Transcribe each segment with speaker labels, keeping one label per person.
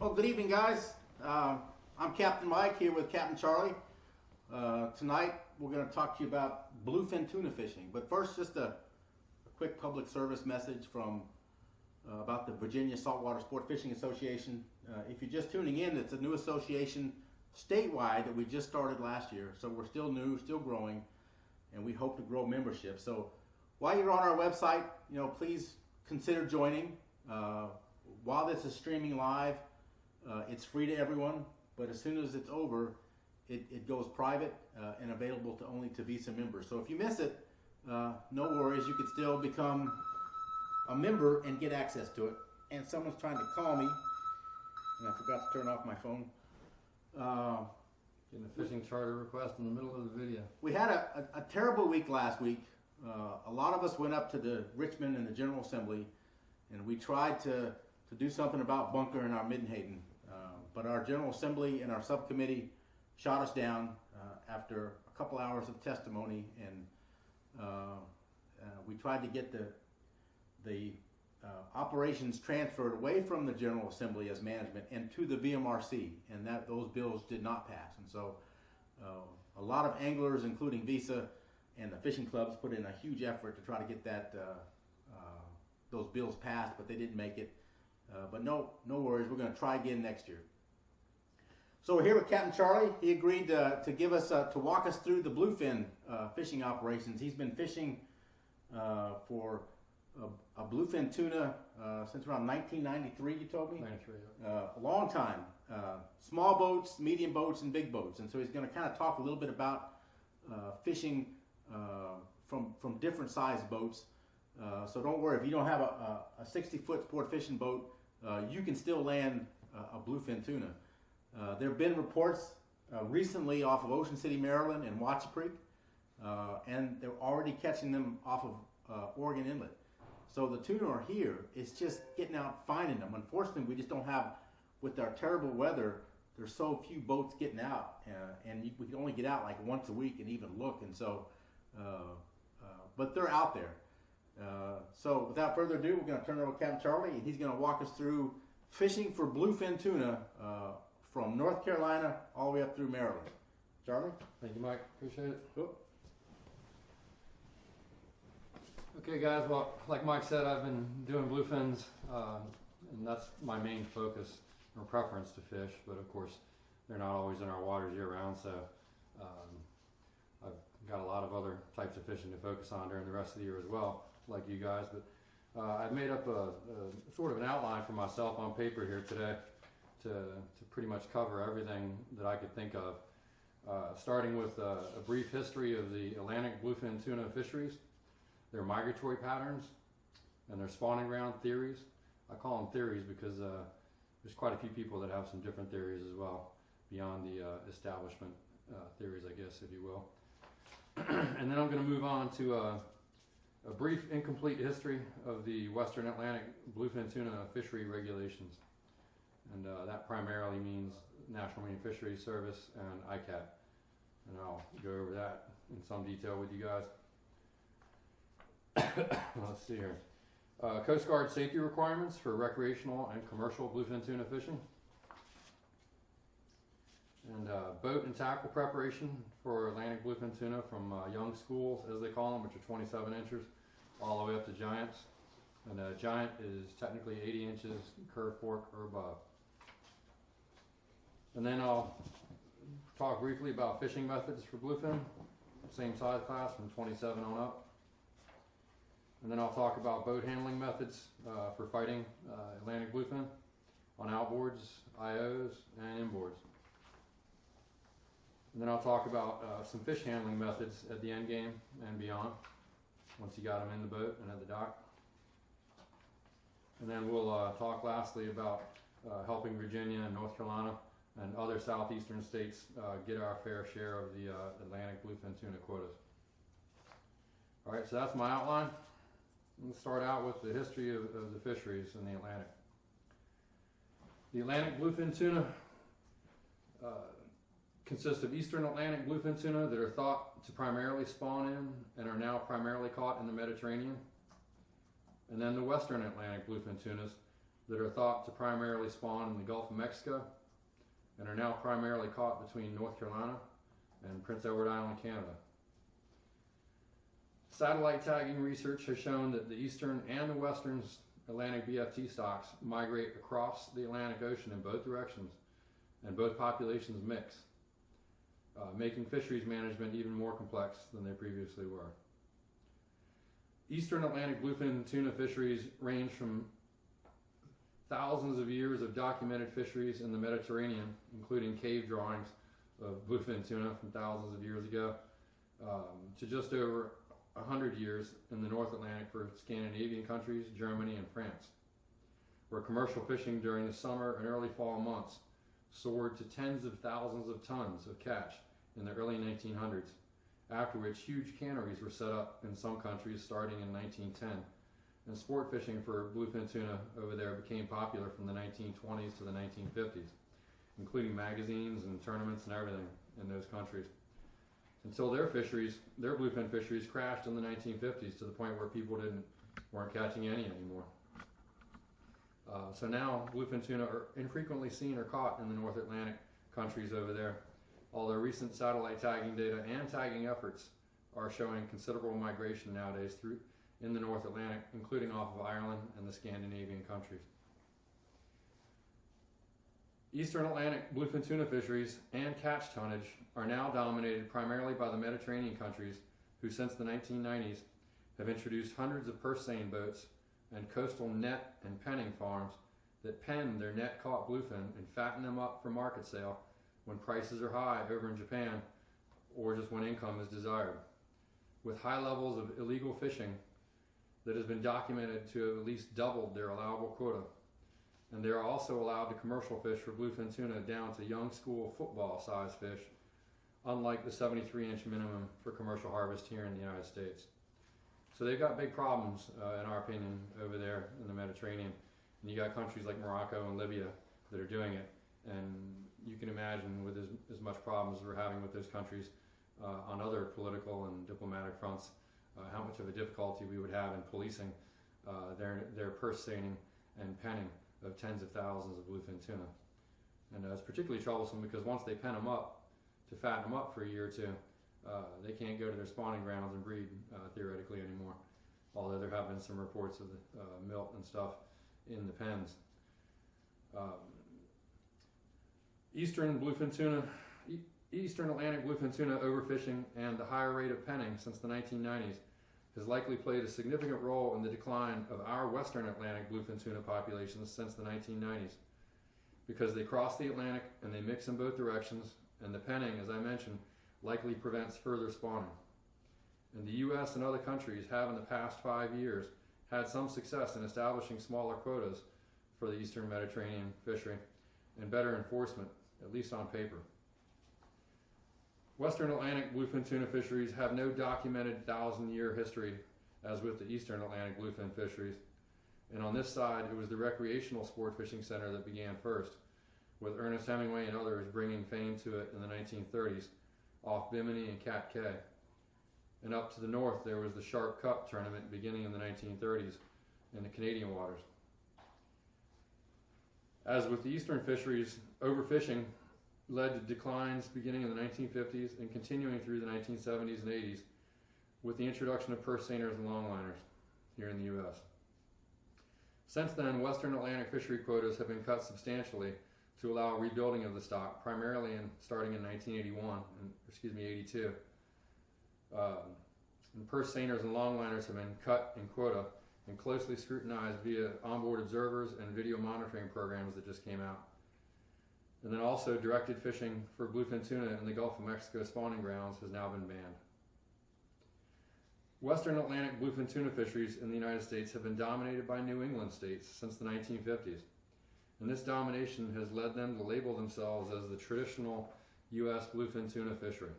Speaker 1: Well, good evening, guys. I'm Captain Mike here with Captain Charlie. Tonight we're going to talk to you about bluefin tuna fishing. But first, just a quick public service message from about the Virginia Saltwater Sportfishing Association. If you're just tuning in, it's a new association statewide that we just started last year. So we're still new, still growing, and we hope to grow membership. So while you're on our website, please consider joining. While this is streaming live, it's free to everyone, but as soon as it's over, it goes private and available only to VSSA members. So if you miss it, no worries. You could still become a member and get access to it. And someone's trying to call me, and I forgot to turn off my phone.
Speaker 2: Getting a fishing charter request in the middle of the video.
Speaker 1: We had a terrible week last week. A lot of us went up to the Richmond and the General Assembly, and we tried to do something about bunker in our Middenhaven. But our General Assembly and our subcommittee shot us down after a couple hours of testimony, and we tried to get the operations transferred away from the General Assembly as management and to the VMRC, and those bills did not pass. And so a lot of anglers, including VSSA and the fishing clubs, put in a huge effort to try to get those bills passed, but they didn't make it. But no worries, we're going to try again next year. So we're here with Captain Charlie. He agreed to give us to walk us through the bluefin fishing operations. He's been fishing for a bluefin tuna since around 1993. You told me.
Speaker 2: 93.
Speaker 1: A long time. Small boats, medium boats, and big boats. And so he's going to kind of talk a little bit about fishing from different size boats. So don't worry, if you don't have a 60-foot sport fishing boat, you can still land a bluefin tuna. There have been reports recently off of Ocean City, Maryland, and Watts Creek, and they're already catching them off of Oregon Inlet. So the tuna are here. It's just getting out, finding them. Unfortunately, we just don't have, with our terrible weather, there's so few boats getting out, and we can only get out like once a week and even look. And so, but they're out there. So without further ado, we're going to turn it over to Captain Charlie, and he's going to walk us through fishing for bluefin tuna from North Carolina all the way up through Maryland. Charlie?
Speaker 2: Thank you, Mike. Appreciate it.
Speaker 1: Cool.
Speaker 2: Okay, guys. Well, like Mike said, I've been doing bluefins, and that's my main focus or preference to fish. But of course, they're not always in our waters year-round, so I've got a lot of other types of fishing to focus on during the rest of the year as well, like you guys. But I've made up a sort of an outline for myself on paper here today to pretty much cover everything that I could think of, starting with a brief history of the Atlantic bluefin tuna fisheries, their migratory patterns, and their spawning ground theories. I call them theories because there's quite a few people that have some different theories as well, beyond the establishment theories, I guess, if you will. And then I'm going to move on to a brief incomplete history of the Western Atlantic bluefin tuna fishery regulations. And that primarily means National Marine Fisheries Service and etiquette. And I'll go over that in some detail with you guys. Let's see here. Coast Guard safety requirements for recreational and commercial bluefin tuna fishing. And boat and tackle preparation for Atlantic bluefin tuna from young schools, as they call them, which are 27 inches, all the way up to giants. And a giant is technically 80 inches, curved fork or above. And then I'll talk briefly about fishing methods for bluefin, same size class from 27 on up. And then I'll talk about boat handling methods for fighting Atlantic bluefin on outboards, IOs, and inboards. And then I'll talk about some fish handling methods at the end game and beyond, once you got them in the boat and at the dock. And then we'll talk lastly about helping Virginia and North Carolina and other southeastern states get our fair share of the Atlantic bluefin tuna quotas. All right, so that's my outline. Let's start out with the history of the fisheries in the Atlantic. The Atlantic bluefin tuna consists of eastern Atlantic bluefin tuna that are thought to primarily spawn in and are now primarily caught in the Mediterranean. And then the western Atlantic bluefin tunas that are thought to primarily spawn in the Gulf of Mexico and are now primarily caught between North Carolina and Prince Edward Island, Canada. Satellite tagging research has shown that the eastern and the western Atlantic BFT stocks migrate across the Atlantic Ocean in both directions, and both populations mix, making fisheries management even more complex than they previously were. Eastern Atlantic bluefin tuna fisheries range from thousands of years of documented fisheries in the Mediterranean, including cave drawings of bluefin tuna from thousands of years ago, to just over 100 years in the North Atlantic for Scandinavian countries, Germany, and France, where commercial fishing during the summer and early fall months soared to tens of thousands of tons of catch in the early 1900s, after which huge canneries were set up in some countries starting in 1910, and sport fishing for bluefin tuna over there became popular from the 1920s to the 1950s, including magazines and tournaments and everything in those countries, until their bluefin fisheries crashed in the 1950s to the point where people weren't catching any anymore. So now bluefin tuna are infrequently seen or caught in the North Atlantic countries over there, although recent satellite tagging data and tagging efforts are showing considerable migration nowadays in the North Atlantic, including off of Ireland and the Scandinavian countries. Eastern Atlantic bluefin tuna fisheries and catch tonnage are now dominated primarily by the Mediterranean countries, who since the 1990s have introduced hundreds of purse seine boats and coastal net and penning farms that pen their net caught bluefin and fatten them up for market sale when prices are high over in Japan or just when income is desired. With high levels of illegal fishing that has been documented to have at least doubled their allowable quota. And they are also allowed to commercial fish for bluefin tuna down to young school football size fish, unlike the 73-inch minimum for commercial harvest here in the United States. So they've got big problems, in our opinion, over there in the Mediterranean. And you got countries like Morocco and Libya that are doing it. And you can imagine with as much problems as we're having with those countries on other political and diplomatic fronts, how much of a difficulty we would have in policing their purse seining and penning of tens of thousands of bluefin tuna. And it's particularly troublesome because once they pen them up to fatten them up for a year or two, they can't go to their spawning grounds and breed theoretically anymore, although there have been some reports of the milk and stuff in the pens. Eastern Atlantic bluefin tuna overfishing and the higher rate of penning since the 1990s has likely played a significant role in the decline of our Western Atlantic bluefin tuna populations since the 1990s, because they cross the Atlantic and they mix in both directions, and the penning, as I mentioned, likely prevents further spawning. And the U.S. and other countries have in the past 5 years had some success in establishing smaller quotas for the Eastern Mediterranean fishery and better enforcement, at least on paper. Western Atlantic bluefin tuna fisheries have no documented 1,000-year history as with the Eastern Atlantic bluefin fisheries. And on this side, it was the Recreational Sport Fishing Center that began first, with Ernest Hemingway and others bringing fame to it in the 1930s off Bimini and Capt. And up to the north, there was the Shark Cup tournament beginning in the 1930s in the Canadian waters. As with the eastern fisheries, overfishing led to declines beginning in the 1950s and continuing through the 1970s and 80s with the introduction of purse seiners and longliners here in the U.S. Since then, Western Atlantic fishery quotas have been cut substantially to allow rebuilding of the stock, primarily starting in 1982. And purse seiners and longliners have been cut in quota and closely scrutinized via onboard observers and video monitoring programs that just came out. And then also directed fishing for bluefin tuna in the Gulf of Mexico spawning grounds has now been banned. Western Atlantic bluefin tuna fisheries in the United States have been dominated by New England states since the 1950s. And this domination has led them to label themselves as the traditional U.S. bluefin tuna fishery.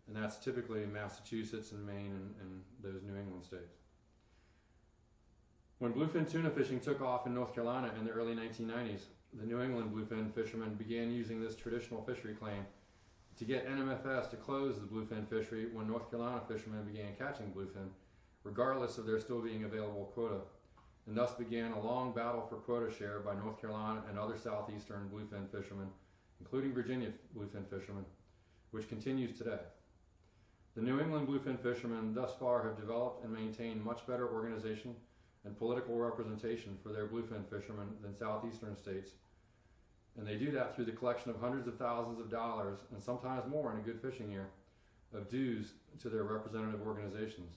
Speaker 2: And that's typically Massachusetts and Maine and those New England states. When bluefin tuna fishing took off in North Carolina in the early 1990s, the New England bluefin fishermen began using this traditional fishery claim to get NMFS to close the bluefin fishery when North Carolina fishermen began catching bluefin, regardless of there still being available quota and thus began a long battle for quota share by North Carolina and other southeastern bluefin fishermen, including Virginia bluefin fishermen, which continues today. The New England bluefin fishermen thus far have developed and maintained much better organization and political representation for their bluefin fishermen than southeastern states, and they do that through the collection of hundreds of thousands of dollars, and sometimes more in a good fishing year, of dues to their representative organizations.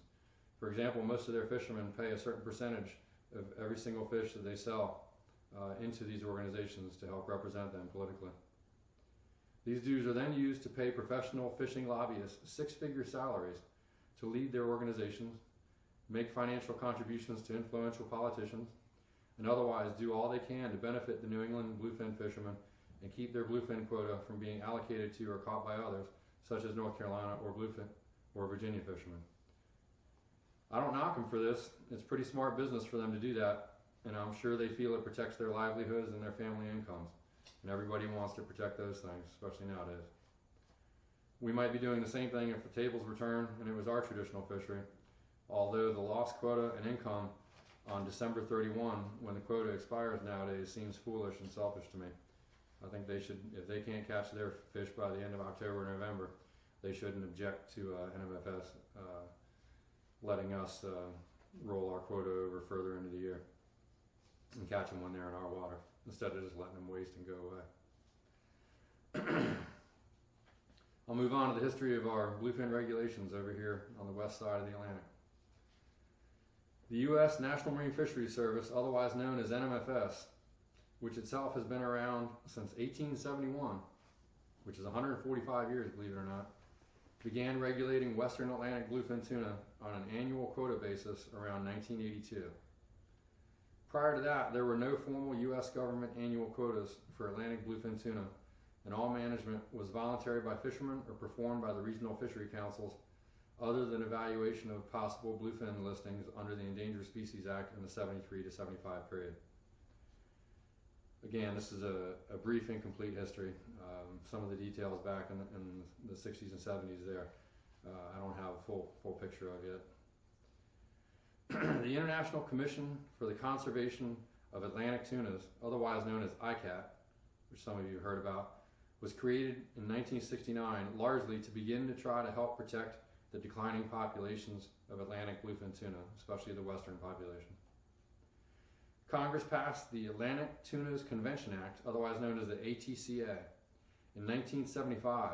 Speaker 2: For example, most of their fishermen pay a certain percentage of every single fish that they sell into these organizations to help represent them politically. These dues are then used to pay professional fishing lobbyists six-figure salaries to lead their organizations, make financial contributions to influential politicians, and otherwise do all they can to benefit the New England bluefin fishermen and keep their bluefin quota from being allocated to or caught by others, such as North Carolina or bluefin or Virginia fishermen. I don't knock them for this. It's pretty smart business for them to do that, and I'm sure they feel it protects their livelihoods and their family incomes. And everybody wants to protect those things, especially nowadays. We might be doing the same thing if the tables were turned and it was our traditional fishery, although the lost quota and income on December 31, when the quota expires nowadays, seems foolish and selfish to me. I think they should, if they can't catch their fish by the end of October or November, they shouldn't object to NMFS letting us roll our quota over further into the year and catch them when they're in our water, instead of just letting them waste and go away. I'll move on to the history of our bluefin regulations over here on the west side of the Atlantic. The U.S. National Marine Fisheries Service, otherwise known as NMFS, which itself has been around since 1871, which is 145 years, believe it or not, began regulating Western Atlantic bluefin tuna on an annual quota basis around 1982. Prior to that, there were no formal U.S. government annual quotas for Atlantic bluefin tuna, and all management was voluntary by fishermen or performed by the regional fishery councils, other than evaluation of possible bluefin listings under the Endangered Species Act in the 73 to 75 period. Again, this is a brief, incomplete history. Some of the details back in the 60s and 70s there, I don't have a full picture of yet. The International Commission for the Conservation of Atlantic Tunas, otherwise known as ICAT, which some of you heard about, was created in 1969 largely to begin to try to help protect the declining populations of Atlantic bluefin tuna, especially the western population. Congress passed the Atlantic Tunas Convention Act, otherwise known as the ATCA, in 1975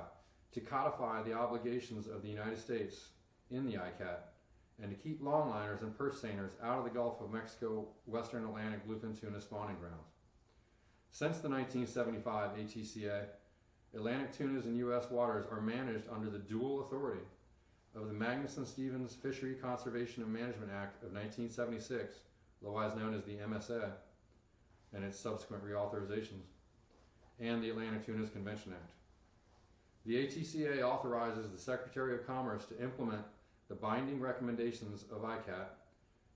Speaker 2: to codify the obligations of the United States in the ICAT and to keep longliners and purse seiners out of the Gulf of Mexico Western Atlantic bluefin tuna spawning grounds. Since the 1975 ATCA, Atlantic tunas in U.S. waters are managed under the dual authority of the Magnuson-Stevens Fishery Conservation and Management Act of 1976, otherwise known as the MSA, and its subsequent reauthorizations, and the Atlantic Tunas Convention Act. The ATCA authorizes the Secretary of Commerce to implement the binding recommendations of ICAT,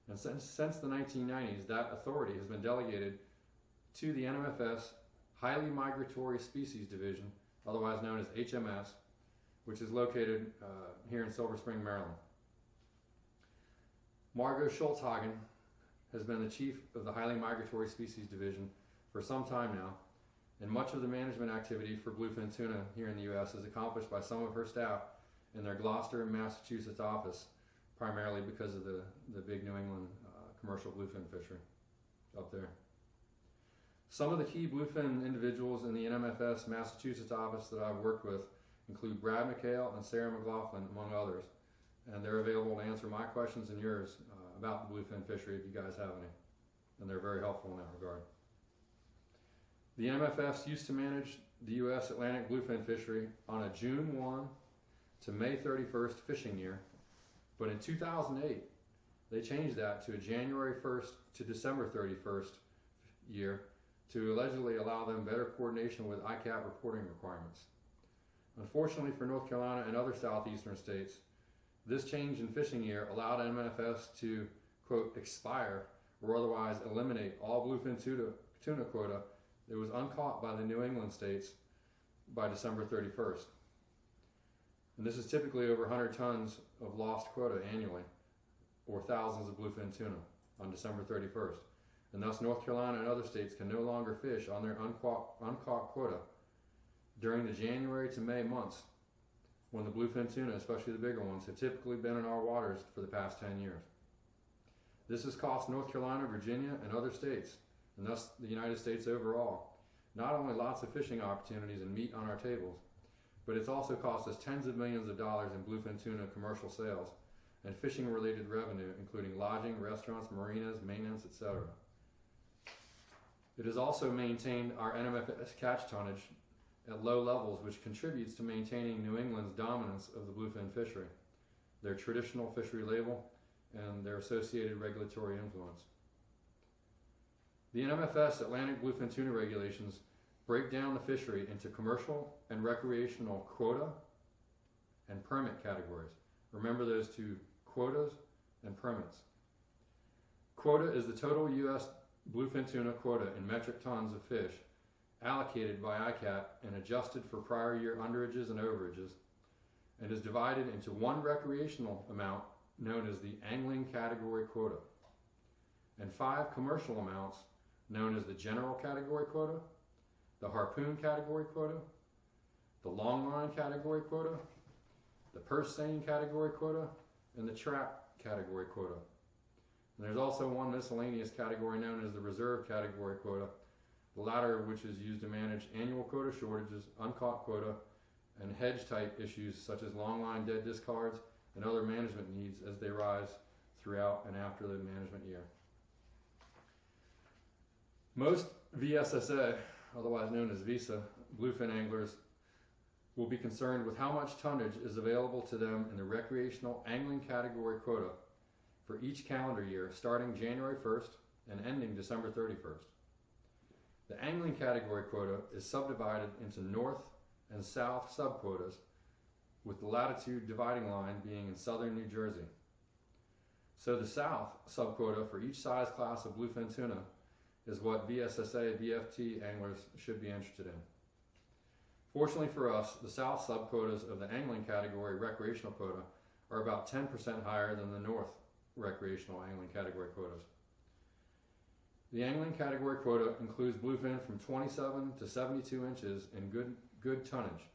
Speaker 2: and since the 1990s, that authority has been delegated to the NMFS Highly Migratory Species Division, otherwise known as HMS, which is located here in Silver Spring, Maryland. Margot Schultzhagen has been the chief of the Highly Migratory Species Division for some time now, and much of the management activity for bluefin tuna here in the U.S. is accomplished by some of her staff in their Gloucester and Massachusetts office, primarily because of the big New England commercial bluefin fishery up there. Some of the key bluefin individuals in the NMFS Massachusetts office that I've worked with include Brad McHale and Sarah McLaughlin, among others, and they're available to answer my questions and yours about the bluefin fishery if you guys have any, and they're very helpful in that regard. The NMFS used to manage the U.S. Atlantic bluefin fishery on a June 1 to May 31st fishing year, but in 2008 they changed that to a January 1st to December 31st year to allegedly allow them better coordination with ICAT reporting requirements. Unfortunately for North Carolina and other southeastern states, this change in fishing year allowed NMFS to, quote, expire or otherwise eliminate all bluefin tuna quota that was uncaught by the New England states by December 31st. And this is typically over 100 tons of lost quota annually, or thousands of bluefin tuna. on December 31st, and thus North Carolina and other states can no longer fish on their uncaught quota during the January to May months, when the bluefin tuna, especially the bigger ones, have typically been in our waters for the past 10 years. This has cost North Carolina, Virginia, and other states, and thus the United States overall, not only lots of fishing opportunities and meat on our tables, but it's also cost us tens of millions of dollars in bluefin tuna commercial sales and fishing-related revenue, including lodging, restaurants, marinas, maintenance, etc. It has also maintained our NMFS catch tonnage at low levels, which contributes to maintaining New England's dominance of the bluefin fishery, their traditional fishery label, and their associated regulatory influence. The NMFS Atlantic bluefin tuna regulations break down the fishery into commercial and recreational quota and permit categories. Remember those two, quotas and permits. Quota is the total U.S. bluefin tuna quota in metric tons of fish allocated by ICAT and adjusted for prior year underages and overages, and is divided into one recreational amount known as the angling category quota, and 5 commercial amounts known as the general category quota, the harpoon category quota, the longline category quota, the purse seine category quota, and the trap category quota. And there's also one miscellaneous category known as the reserve category quota, the latter of which is used to manage annual quota shortages, uncaught quota, and hedge type issues such as longline dead discards and other management needs as they rise throughout and after the management year. Most VSSA, otherwise known as VISA, bluefin anglers will be concerned with how much tonnage is available to them in the recreational angling category quota for each calendar year starting January 1st and ending December 31st. The angling category quota is subdivided into north and south subquotas, with the latitude dividing line being in southern New Jersey. So the south subquota for each size class of bluefin tuna is what VSSA BFT anglers should be interested in. Fortunately for us, the south subquotas of the angling category recreational quota are about 10% higher than the north recreational angling category quotas. The angling category quota includes bluefin from 27 to 72 inches in good tonnage,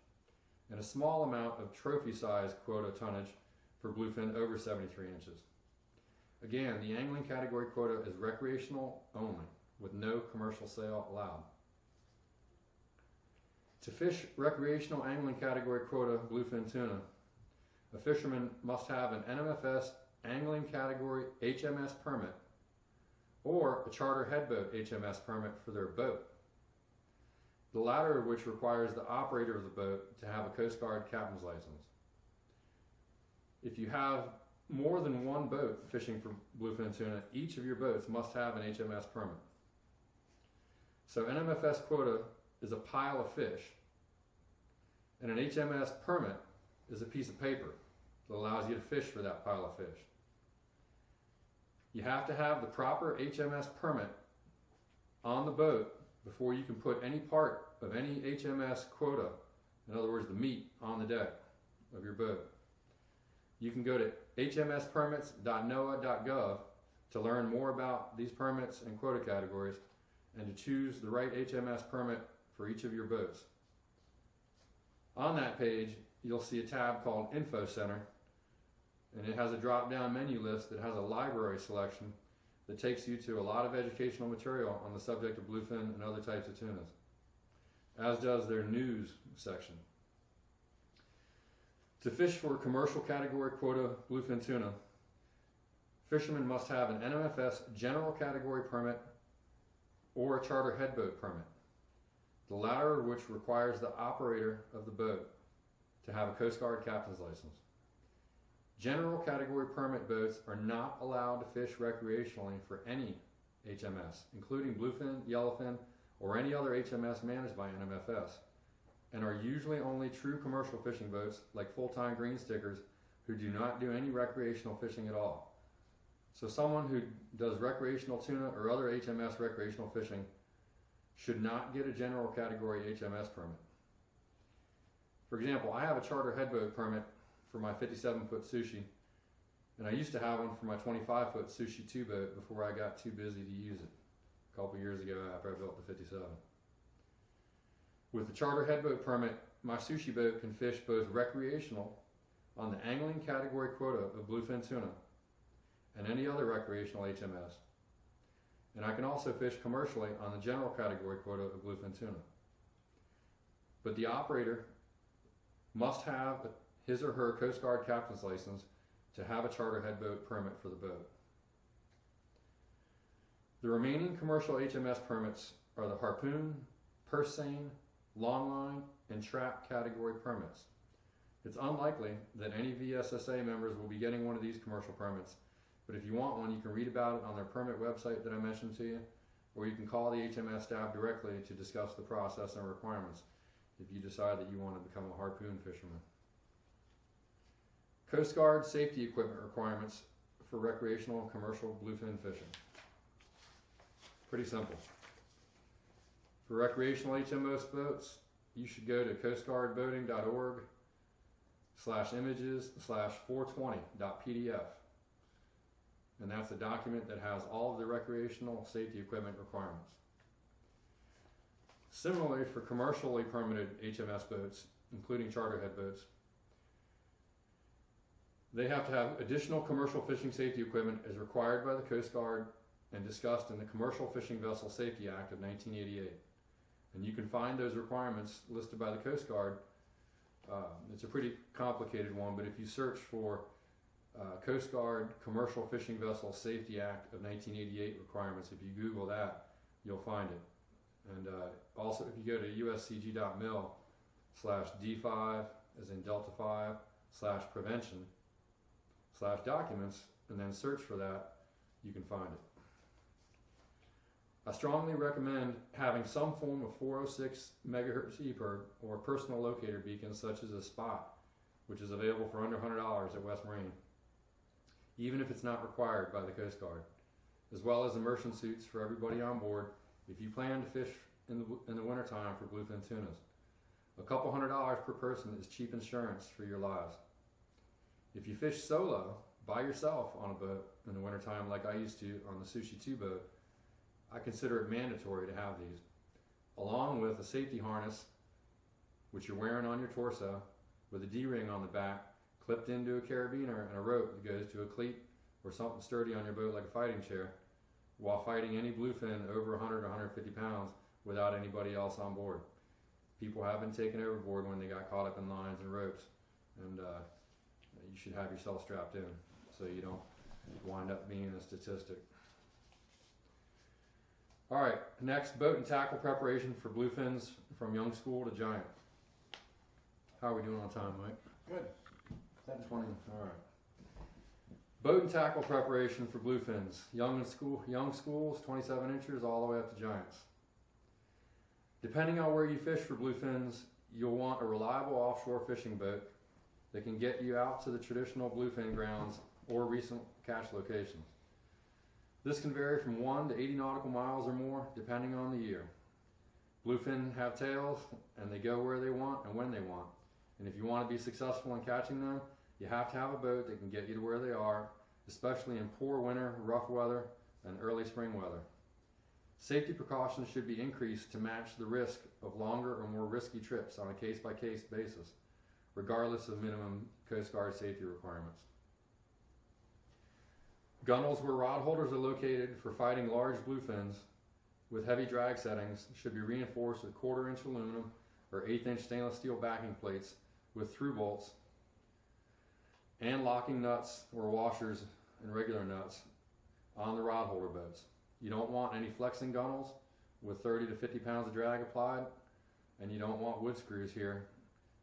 Speaker 2: and a small amount of trophy size quota tonnage for bluefin over 73 inches. Again, the angling category quota is recreational only, with no commercial sale allowed. To fish recreational angling category quota bluefin tuna, a fisherman must have an NMFS angling category HMS permit or a charter headboat HMS permit for their boat, the latter of which requires the operator of the boat to have a Coast Guard captain's license. If you have more than one boat fishing for bluefin tuna, each of your boats must have an HMS permit. So NMFS quota is a pile of fish, and an HMS permit is a piece of paper that allows you to fish for that pile of fish. You have to have the proper HMS permit on the boat before you can put any part of any HMS quota, in other words the meat, on the deck of your boat. You can go to hmspermits.noaa.gov to learn more about these permits and quota categories and to choose the right HMS permit for each of your boats. On that page, you'll see a tab called Info Center, and it has a drop-down menu list that has a library selection that takes you to a lot of educational material on the subject of bluefin and other types of tunas, as does their news section. To fish for commercial category quota bluefin tuna, fishermen must have an NMFS general category permit or a charter headboat permit, the latter of which requires the operator of the boat to have a Coast Guard captain's license. General category permit boats are not allowed to fish recreationally for any HMS, including bluefin, yellowfin, or any other HMS managed by NMFS, and are usually only true commercial fishing boats like full-time green stickers who do not do any recreational fishing at all. So someone who does recreational tuna or other HMS recreational fishing should not get a general category HMS permit. For example, I have a charter headboat permit for my 57-foot Sushi, And I used to have one for my 25-foot Sushi 2 boat before I got too busy to use it a couple years ago after I built the 57. With the charter headboat permit, my Sushi boat can fish both recreational on the angling category quota of bluefin tuna and any other recreational HMS. And I can also fish commercially on the general category quota of bluefin tuna. But the operator must have his or her Coast Guard captain's license to have a charter headboat permit for the boat. The remaining commercial HMS permits are the harpoon, purse seine, longline, and trap category permits. It's unlikely that any VSSA members will be getting one of these commercial permits, but if you want one, you can read about it on their permit website that I mentioned to you, or you can call the HMS staff directly to discuss the process and requirements if you decide that you want to become a harpoon fisherman. Coast Guard safety equipment requirements for recreational and commercial bluefin fishing. Pretty simple. For recreational HMS boats, you should go to coastguardboating.org/images/420.pdf. And that's a document that has all of the recreational safety equipment requirements. Similarly, for commercially permitted HMS boats, including charterhead boats, they have to have additional commercial fishing safety equipment as required by the Coast Guard and discussed in the Commercial Fishing Vessel Safety Act of 1988. And you can find those requirements listed by the Coast Guard. It's a pretty complicated one, but if you search for Coast Guard Commercial Fishing Vessel Safety Act of 1988 requirements, if you Google that, you'll find it. And also, if you go to uscg.mil/D5, as in Delta 5/prevention/documents, and then search for that, you can find it. I strongly recommend having some form of 406 megahertz EPIRB or personal locator beacon, such as a Spot, which is available for under $100 at West Marine, even if it's not required by the Coast Guard, as well as immersion suits for everybody on board if you plan to fish in the wintertime for bluefin tunas. A couple $100 per person is cheap insurance for your lives. If you fish solo, by yourself on a boat in the wintertime like I used to on the Sushi 2 boat, I consider it mandatory to have these, along with a safety harness, which you're wearing on your torso, with a D-ring on the back, clipped into a carabiner and a rope that goes to a cleat or something sturdy on your boat like a fighting chair, while fighting any bluefin over 100 or 150 pounds without anybody else on board. People have been taken overboard when they got caught up in lines and ropes, and you should have yourself strapped in so you don't wind up being a statistic. All right, next, boat and tackle preparation for bluefins from young school to giant. How are we doing on time, Mike?
Speaker 1: Good.
Speaker 2: 7:20. All right. Boat and tackle preparation for bluefins. Young schools, 27 inches, all the way up to giants. Depending on where you fish for bluefins, you'll want a reliable offshore fishing boat that can get you out to the traditional bluefin grounds or recent catch locations. This can vary from 1 to 80 nautical miles or more, depending on the year. Bluefin have tails, and they go where they want and when they want. And if you want to be successful in catching them, you have to have a boat that can get you to where they are, especially in poor winter, rough weather, and early spring weather. Safety precautions should be increased to match the risk of longer or more risky trips on a case-by-case basis, regardless of minimum Coast Guard safety requirements. Gunnels where rod holders are located for fighting large bluefins with heavy drag settings should be reinforced with 1/4 inch aluminum or 1/8 inch stainless steel backing plates with through bolts and locking nuts or washers and regular nuts on the rod holder boats. You don't want any flexing gunnels with 30 to 50 pounds of drag applied, and you don't want wood screws here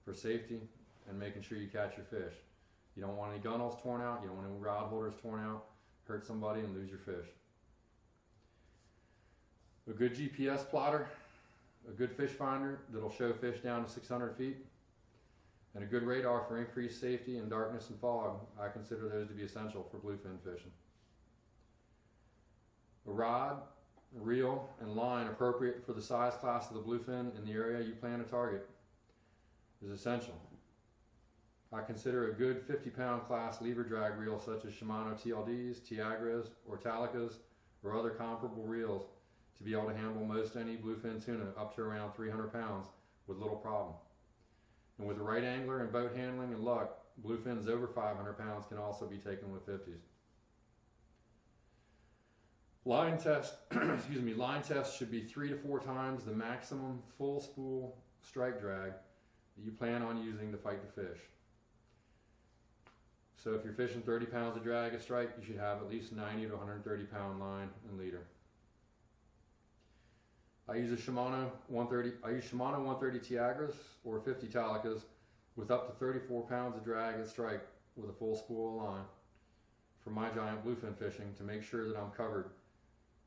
Speaker 2: for safety and making sure you catch your fish. You don't want any gunnels torn out, you don't want any rod holders torn out, hurt somebody and lose your fish. A good GPS plotter, a good fish finder that'll show fish down to 600 feet, and a good radar for increased safety in darkness and fog. I consider those to be essential for bluefin fishing. A rod, reel, and line appropriate for the size class of the bluefin in the area you plan to target is essential. I consider a good 50-pound class lever drag reel such as Shimano TLDs, Tiagras, or Talicas, or other comparable reels to be able to handle most any bluefin tuna up to around 300 pounds with little problem. And with the right angler and boat handling and luck, bluefins over 500 pounds can also be taken with 50s. Line test, line test should be 3 to 4 times the maximum full spool strike drag that you plan on using to fight the fish. So if you're fishing 30 pounds of drag a strike, you should have at least 90 to 130 pound line and leader. I use Shimano 130 Tiagras or 50 Talicas with up to 34 pounds of drag at strike with a full spool line for my giant bluefin fishing to make sure that I'm covered.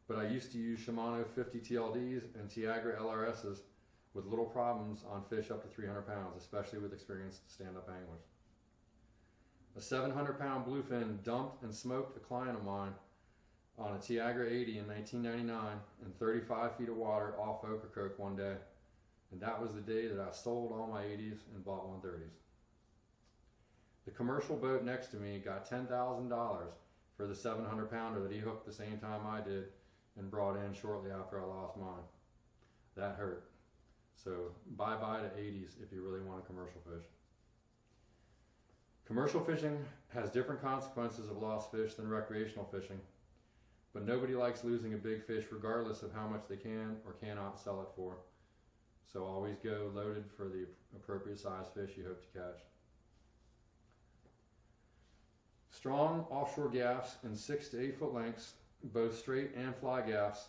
Speaker 2: But I used to use Shimano 50 TLDs and Tiagra LRSs with little problems on fish up to 300 pounds, especially with experienced stand-up anglers. A 700-pound bluefin dumped and smoked a client of mine on a Tiagra 80 in 1999 in 35 feet of water off Ocracoke one day. And that was the day that I sold all my 80s and bought 130s. The commercial boat next to me got $10,000 for the 700-pounder that he hooked the same time I did and brought in shortly after I lost mine. That hurt. So bye-bye to 80s if you really want to commercial fish. Commercial fishing has different consequences of lost fish than recreational fishing, but nobody likes losing a big fish regardless of how much they can or cannot sell it for. So always go loaded for the appropriate size fish you hope to catch. Strong offshore gaffs in 6 to 8 foot lengths, both straight and fly gaffs,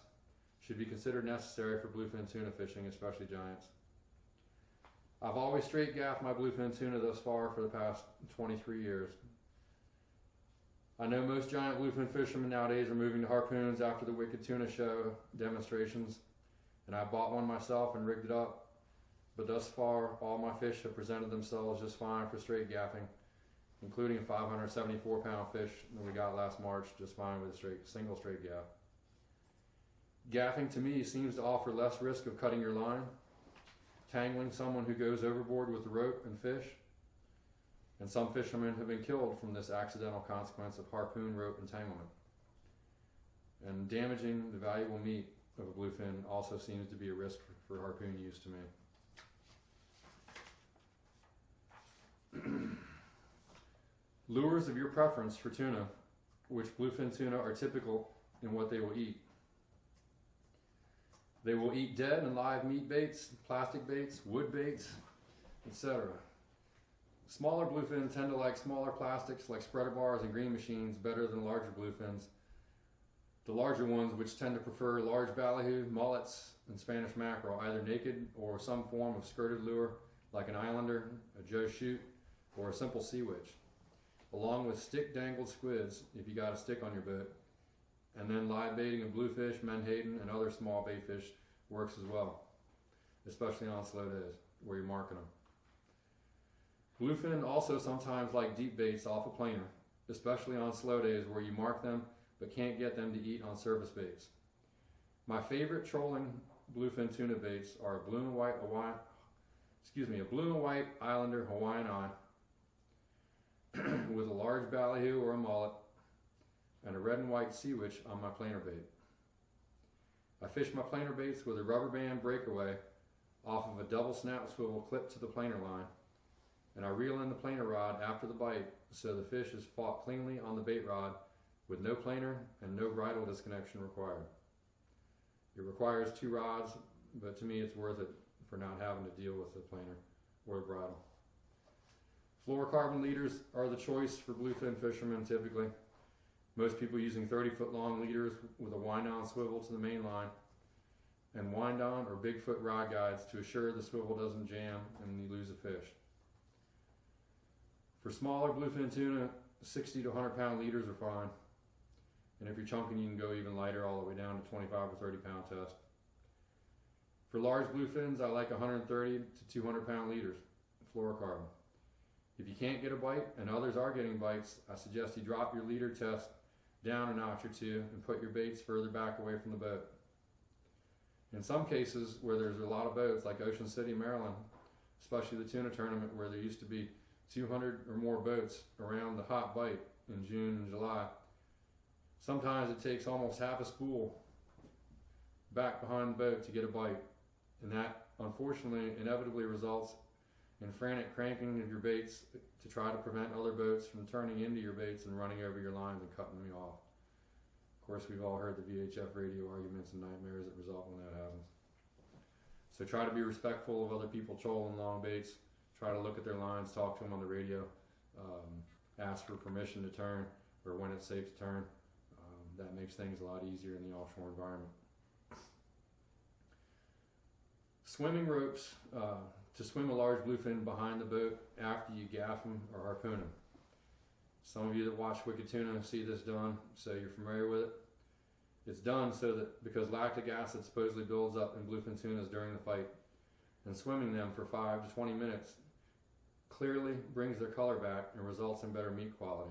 Speaker 2: should be considered necessary for bluefin tuna fishing, especially giants. I've always straight gaffed my bluefin tuna thus far for the past 23 years. I know most giant bluefin fishermen nowadays are moving to harpoons after the Wicked Tuna Show demonstrations, and I bought one myself and rigged it up, but thus far all my fish have presented themselves just fine for straight gaffing, including a 574-pound fish that we got last March just fine with a single straight gaff. Gaffing to me seems to offer less risk of cutting your line, tangling someone who goes overboard with the rope and fish, and some fishermen have been killed from this accidental consequence of harpoon rope entanglement. And damaging the valuable meat of a bluefin also seems to be a risk for harpoon use to me. Lures of your preference for tuna, which bluefin tuna are typical in what they will eat. They will eat dead and live meat baits, plastic baits, wood baits, etc. Smaller bluefins tend to like smaller plastics like spreader bars and green machines better than larger bluefins. The larger ones, which tend to prefer large ballyhoo, mullets, and Spanish mackerel, either naked or some form of skirted lure like an islander, a Joe Shoot, or a simple sea witch, along with stick-dangled squids if you got a stick on your boat. And then live baiting of bluefish, menhaden, and other small bait fish works as well, especially on slow days where you're marking them. Bluefin also sometimes like deep baits off a planer, especially on slow days where you mark them but can't get them to eat on surface baits. My favorite trolling bluefin tuna baits are a blue and white Islander Hawaiian eye with a large ballyhoo or a mullet, and a red and white sea witch on my planer bait. I fish my planer baits with a rubber band breakaway off of a double snap swivel clipped to the planer line, and I reel in the planer rod after the bite so the fish is fought cleanly on the bait rod with no planer and no bridle disconnection required. It requires 2 rods, but to me it's worth it for not having to deal with the planer or the bridle. Fluorocarbon leaders are the choice for bluefin fishermen typically. Most people using 30-foot long leaders with a wind-on swivel to the main line and wind-on or big-foot rod guides to assure the swivel doesn't jam and you lose a fish. For smaller bluefin tuna, 60 to 100-pound leaders are fine. And if you're chunking, you can go even lighter all the way down to 25 or 30-pound test. For large bluefins, I like 130 to 200-pound leaders, fluorocarbon. If you can't get a bite and others are getting bites, I suggest you drop your leader test down a notch or 2 and put your baits further back away from the boat. In some cases where there's a lot of boats, like Ocean City, Maryland, especially the tuna tournament where there used to be 200 or more boats around the hot bite in June and July. Sometimes it takes almost half a spool back behind the boat to get a bite, and that unfortunately inevitably results in frantic cranking of your baits to try to prevent other boats from turning into your baits and running over your lines and cutting me off. Of course, we've all heard the VHF radio arguments and nightmares that result when that happens. So try to be respectful of other people trolling long baits. Try to look at their lines, talk to them on the radio, ask for permission to turn or when it's safe to turn. That makes things a lot easier in the offshore environment. Swimming ropes to swim a large bluefin behind the boat after you gaff them or harpoon them. Some of you that watch Wicked Tuna see this done, so you're familiar with it. It's done so that because lactic acid supposedly builds up in bluefin tunas during the fight, and swimming them for 5 to 20 minutes clearly brings their color back and results in better meat quality.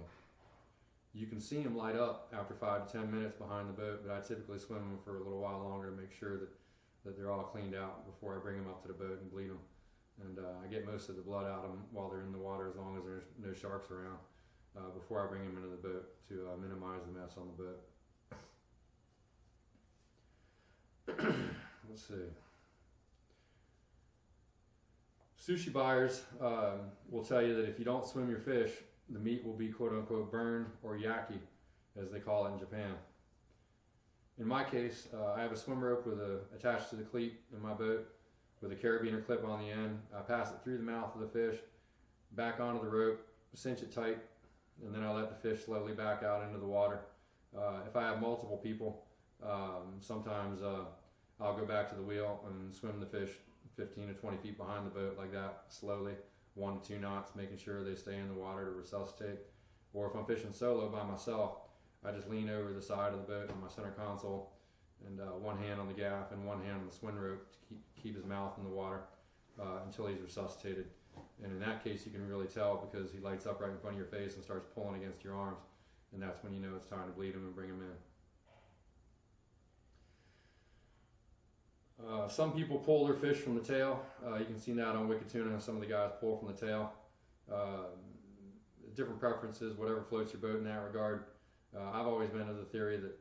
Speaker 2: You can see them light up after 5 to 10 minutes behind the boat, but I typically swim them for a little while longer to make sure that they're all cleaned out before I bring them up to the boat and bleed them. And I get most of the blood out of them while they're in the water, as long as there's no sharks around, before I bring them into the boat to minimize the mess on the boat. Let's see. Sushi buyers will tell you that if you don't swim your fish, the meat will be quote unquote burned or yaki, as they call it in Japan. In my case, I have a swim rope attached to the cleat in my boat with a carabiner clip on the end. I pass it through the mouth of the fish, back onto the rope, cinch it tight, and then I let the fish slowly back out into the water. If I have multiple people, sometimes I'll go back to the wheel and swim the fish 15 to 20 feet behind the boat like that, slowly, 1 to 2 knots, making sure they stay in the water to resuscitate. Or if I'm fishing solo by myself, I just lean over the side of the boat on my center console and one hand on the gaff and one hand on the swim rope to keep his mouth in the water until he's resuscitated. And in that case, you can really tell because he lights up right in front of your face and starts pulling against your arms. And that's when you know it's time to bleed him and bring him in. Some people pull their fish from the tail. You can see that on Wicked Tuna. Some of the guys pull from the tail. Different preferences, whatever floats your boat in that regard. I've always been of the theory that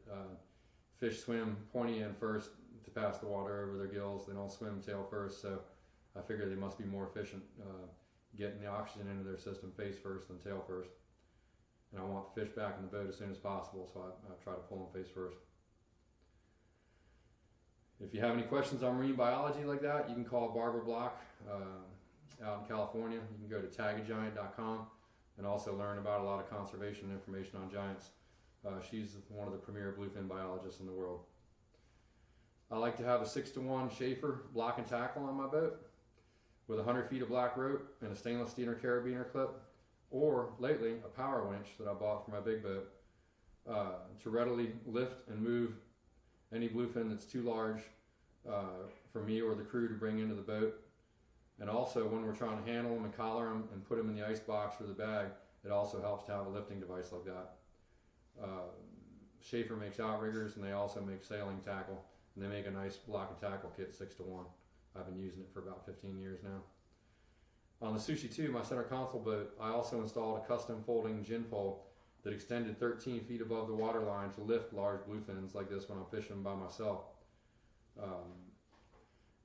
Speaker 2: fish swim pointy end first to pass the water over their gills. They don't swim tail first, so I figure they must be more efficient getting the oxygen into their system face first than tail first. And I want the fish back in the boat as soon as possible, so I try to pull them face first. If you have any questions on marine biology like that, you can call Barbara Block out in California. You can go to tagagiant.com and also learn about a lot of conservation information on giants. She's one of the premier bluefin biologists in the world. I like to have a 6-to-1 Schaefer block and tackle on my boat with 100 feet of black rope and a stainless steel carabiner clip, or lately a power winch that I bought for my big boat to readily lift and move any bluefin that's too large for me or the crew to bring into the boat. And also when we're trying to handle them and collar them and put them in the ice box or the bag, it also helps to have a lifting device like that. Schaefer makes outriggers and they also make sailing tackle, and they make a nice block and tackle kit 6-to-1. I've been using it for about 15 years now. On the Sushi 2, my center console boat, I also installed a custom folding gin pole that extended 13 feet above the water line to lift large bluefins like this when I'm fishing by myself.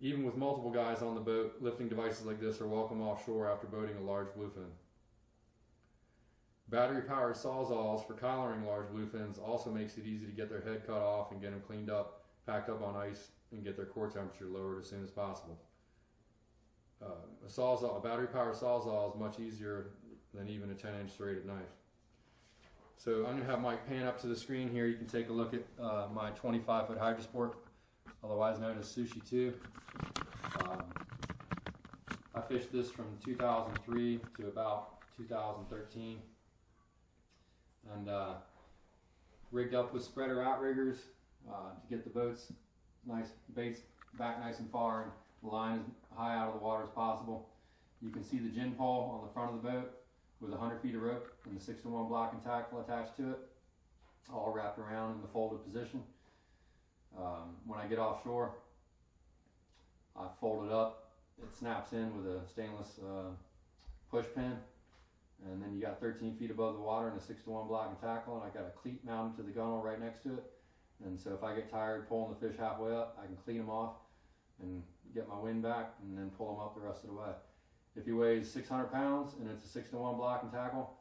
Speaker 2: Even with multiple guys on the boat, lifting devices like this are welcome offshore after boating a large bluefin. Battery-powered sawzalls for collaring large bluefins also makes it easy to get their head cut off and get them cleaned up, packed up on ice, and get their core temperature lowered as soon as possible. A battery-powered sawzall is much easier than even a 10-inch serrated knife. So I'm going to have Mike pan up to the screen here. You can take a look at my 25-foot Hydrosport, otherwise known as Sushi 2. I fished this from 2003 to about 2013. And rigged up with spreader outriggers to get the boats baits back nice and far and the line as high out of the water as possible. You can see the gin pole on the front of the boat with 100 feet of rope and the 6-to-1 block and tackle attached to it, all wrapped around in the folded position. When I get offshore, I fold it up. It snaps in with a stainless push pin, And then you got 13 feet above the water and a 6-to-1 block and tackle, and I got a cleat mounted to the gunnel right next to it. And so if I get tired pulling the fish halfway up, I can clean them off and get my wind back and then pull them up the rest of the way. If he weighs 600 pounds and it's a 6-to-1 block and tackle,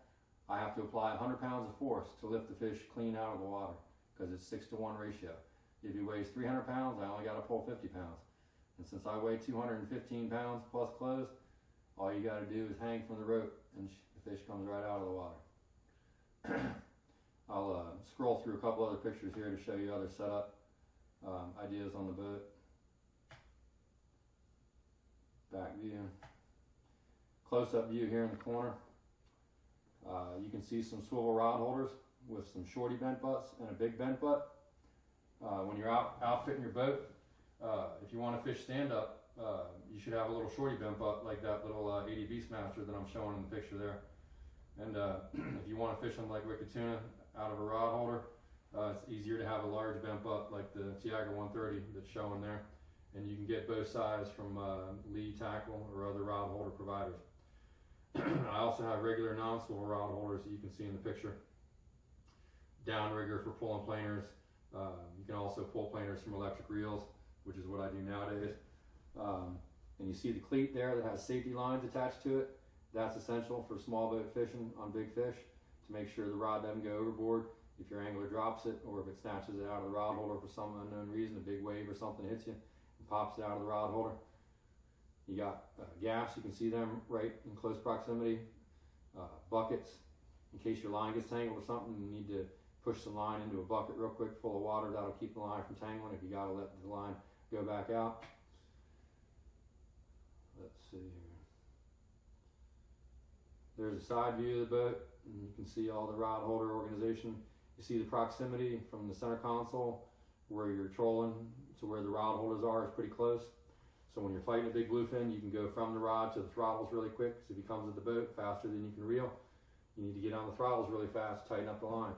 Speaker 2: I have to apply 100 pounds of force to lift the fish clean out of the water because it's 6-to-1 ratio. If he weighs 300 pounds, I only got to pull 50 pounds. And since I weigh 215 pounds plus clothes, all you got to do is hang from the rope and the fish comes right out of the water. I'll scroll through a couple other pictures here to show you other setup ideas on the boat. Back view. Close-up view here in the corner. You can see some swivel rod holders with some shorty bent butts and a big bent butt. When you're outfitting your boat, if you want to fish stand-up, you should have a little shorty bent butt like that little 80 Beastmaster that I'm showing in the picture there. And if you want to fish them like wicked tuna out of a rod holder, it's easier to have a large bent butt like the Tiaga 130 that's showing there. And you can get both sides from Lee Tackle or other rod holder providers. I also have regular non-swivel rod holders that you can see in the picture. Downrigger for pulling planers. You can also pull planers from electric reels, which is what I do nowadays. And you see the cleat there that has safety lines attached to it. That's essential for small boat fishing on big fish to make sure the rod doesn't go overboard if your angler drops it or if it snatches it out of the rod holder for some unknown reason, a big wave or something hits you and pops it out of the rod holder. You got gaffs, you can see them right in close proximity. Buckets, in case your line gets tangled or something, you need to push some line into a bucket real quick full of water. That'll keep the line from tangling if you gotta let the line go back out. Let's see here. There's a side view of the boat, and you can see all the rod holder organization. You see the proximity from the center console where you're trolling to where the rod holders are is pretty close. So when you're fighting a big bluefin, you can go from the rod to the throttles really quick. So if he comes at the boat faster than you can reel, you need to get on the throttles really fast, tighten up the line.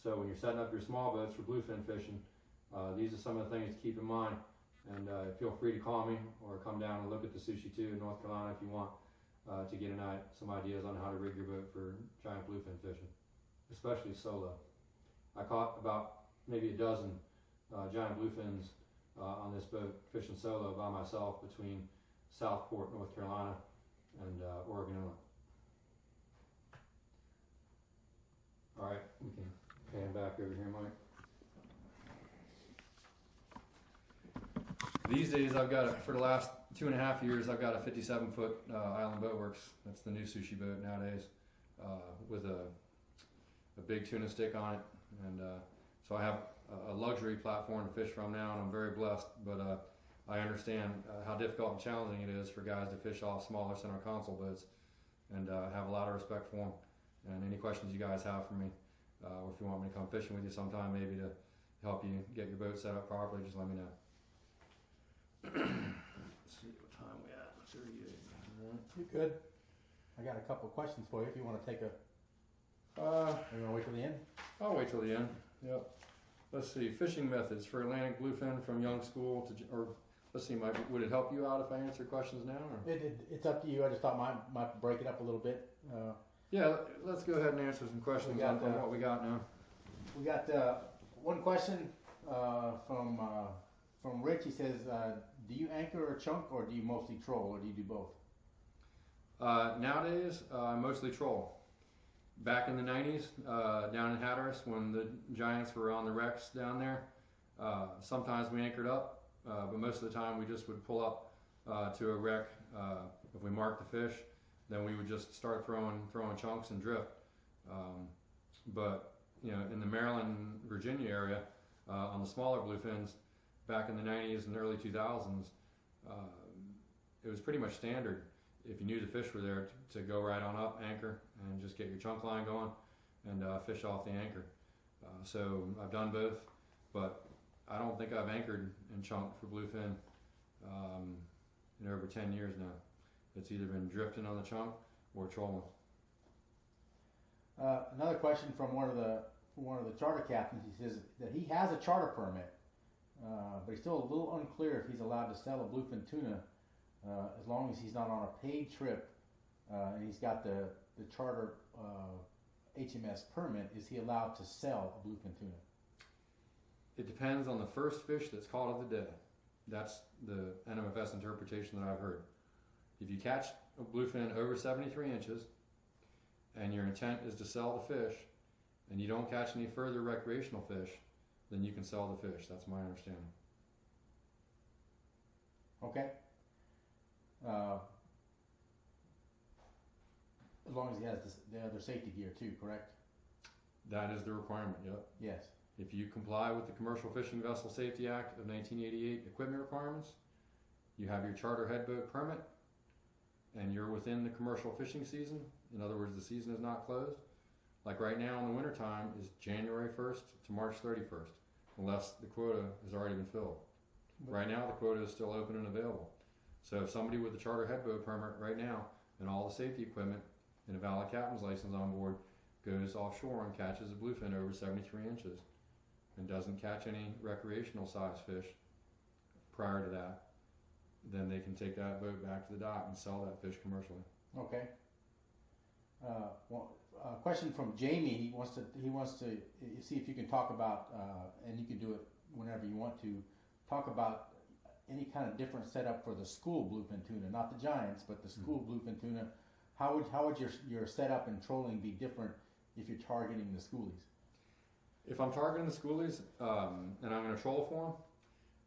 Speaker 2: So when you're setting up your small boats for bluefin fishing, these are some of the things to keep in mind. And feel free to call me or come down and look at the Sushi 2 in North Carolina if you want to get some ideas on how to rig your boat for giant bluefin fishing, especially solo. I caught about maybe a dozen giant bluefins on this boat fishing solo by myself between Southport, North Carolina and Oregon Inlet. All right, we can pan back over here, Mike. These days I've got, for the last 2.5 years, I've got a 57-foot Island Boatworks. That's the new sushi boat nowadays, with a big tuna stick on it. And so I have a luxury platform to fish from now, and I'm very blessed. But I understand how difficult and challenging it is for guys to fish off smaller center console boats, and have a lot of respect for them. And any questions you guys have for me, or if you want me to come fishing with you sometime, maybe to help you get your boat set up properly, just let me know. Let's see what time we at. 38.
Speaker 1: You good? I got a couple of questions for you if you want to take a. You want to wait till the end?
Speaker 2: I'll wait till the end. Yep. Let's see. Fishing methods for Atlantic bluefin from young school to, or let's see. Would it help you out if I answer questions now? Or?
Speaker 1: It's up to you. I just thought might break it up a little bit.
Speaker 2: Yeah. Let's go ahead and answer some questions on what we got now.
Speaker 1: We got one question from Rich. He says, do you anchor or chunk, or do you mostly troll, or do you do both?
Speaker 2: Nowadays, I mostly troll. Back in the 90s, down in Hatteras, when the giants were on the wrecks down there, sometimes we anchored up, but most of the time we just would pull up to a wreck. If we marked the fish, then we would just start throwing chunks and drift. But you know, in the Maryland, Virginia area, on the smaller bluefins, back in the 90s and early 2000s, it was pretty much standard, if you knew the fish were there, to go right on up, anchor, and just get your chunk line going and fish off the anchor. So I've done both, but I don't think I've anchored and chunked for bluefin in over 10 years now. It's either been drifting on the chunk or trolling.
Speaker 1: Another question from one of the charter captains. He says that he has a charter permit, but he's still a little unclear if he's allowed to sell a bluefin tuna as long as he's not on a paid trip, and he's got the the charter HMS permit, is he allowed to sell a bluefin tuna?
Speaker 2: It depends on the first fish that's caught of the day. That's the NMFS interpretation that I've heard. If you catch a bluefin over 73 inches and your intent is to sell the fish and you don't catch any further recreational fish, then you can sell the fish. That's my understanding.
Speaker 1: Okay. As long as he has the other safety gear too, correct?
Speaker 2: That is the requirement, yep.
Speaker 1: Yes.
Speaker 2: If you comply with the Commercial Fishing Vessel Safety Act of 1988 equipment requirements, you have your charter head boat permit, and you're within the commercial fishing season. In other words, the season is not closed. Like right now in the wintertime is January 1st to March 31st, unless the quota has already been filled. Right now the quota is still open and available. So if somebody with a charter head boat permit right now and all the safety equipment and a valid captain's license on board goes offshore and catches a bluefin over 73 inches and doesn't catch any recreational size fish prior to that, then they can take that boat back to the dock and sell that fish commercially.
Speaker 1: Okay. Question from Jamie. He wants to see if you can talk about, and you can do it whenever you want to, talk about any kind of different setup for the school bluefin tuna, not the giants, but the school bluefin tuna. How would your setup and trolling be different if you're targeting the schoolies?
Speaker 2: If I'm targeting the schoolies and I'm going to troll for them,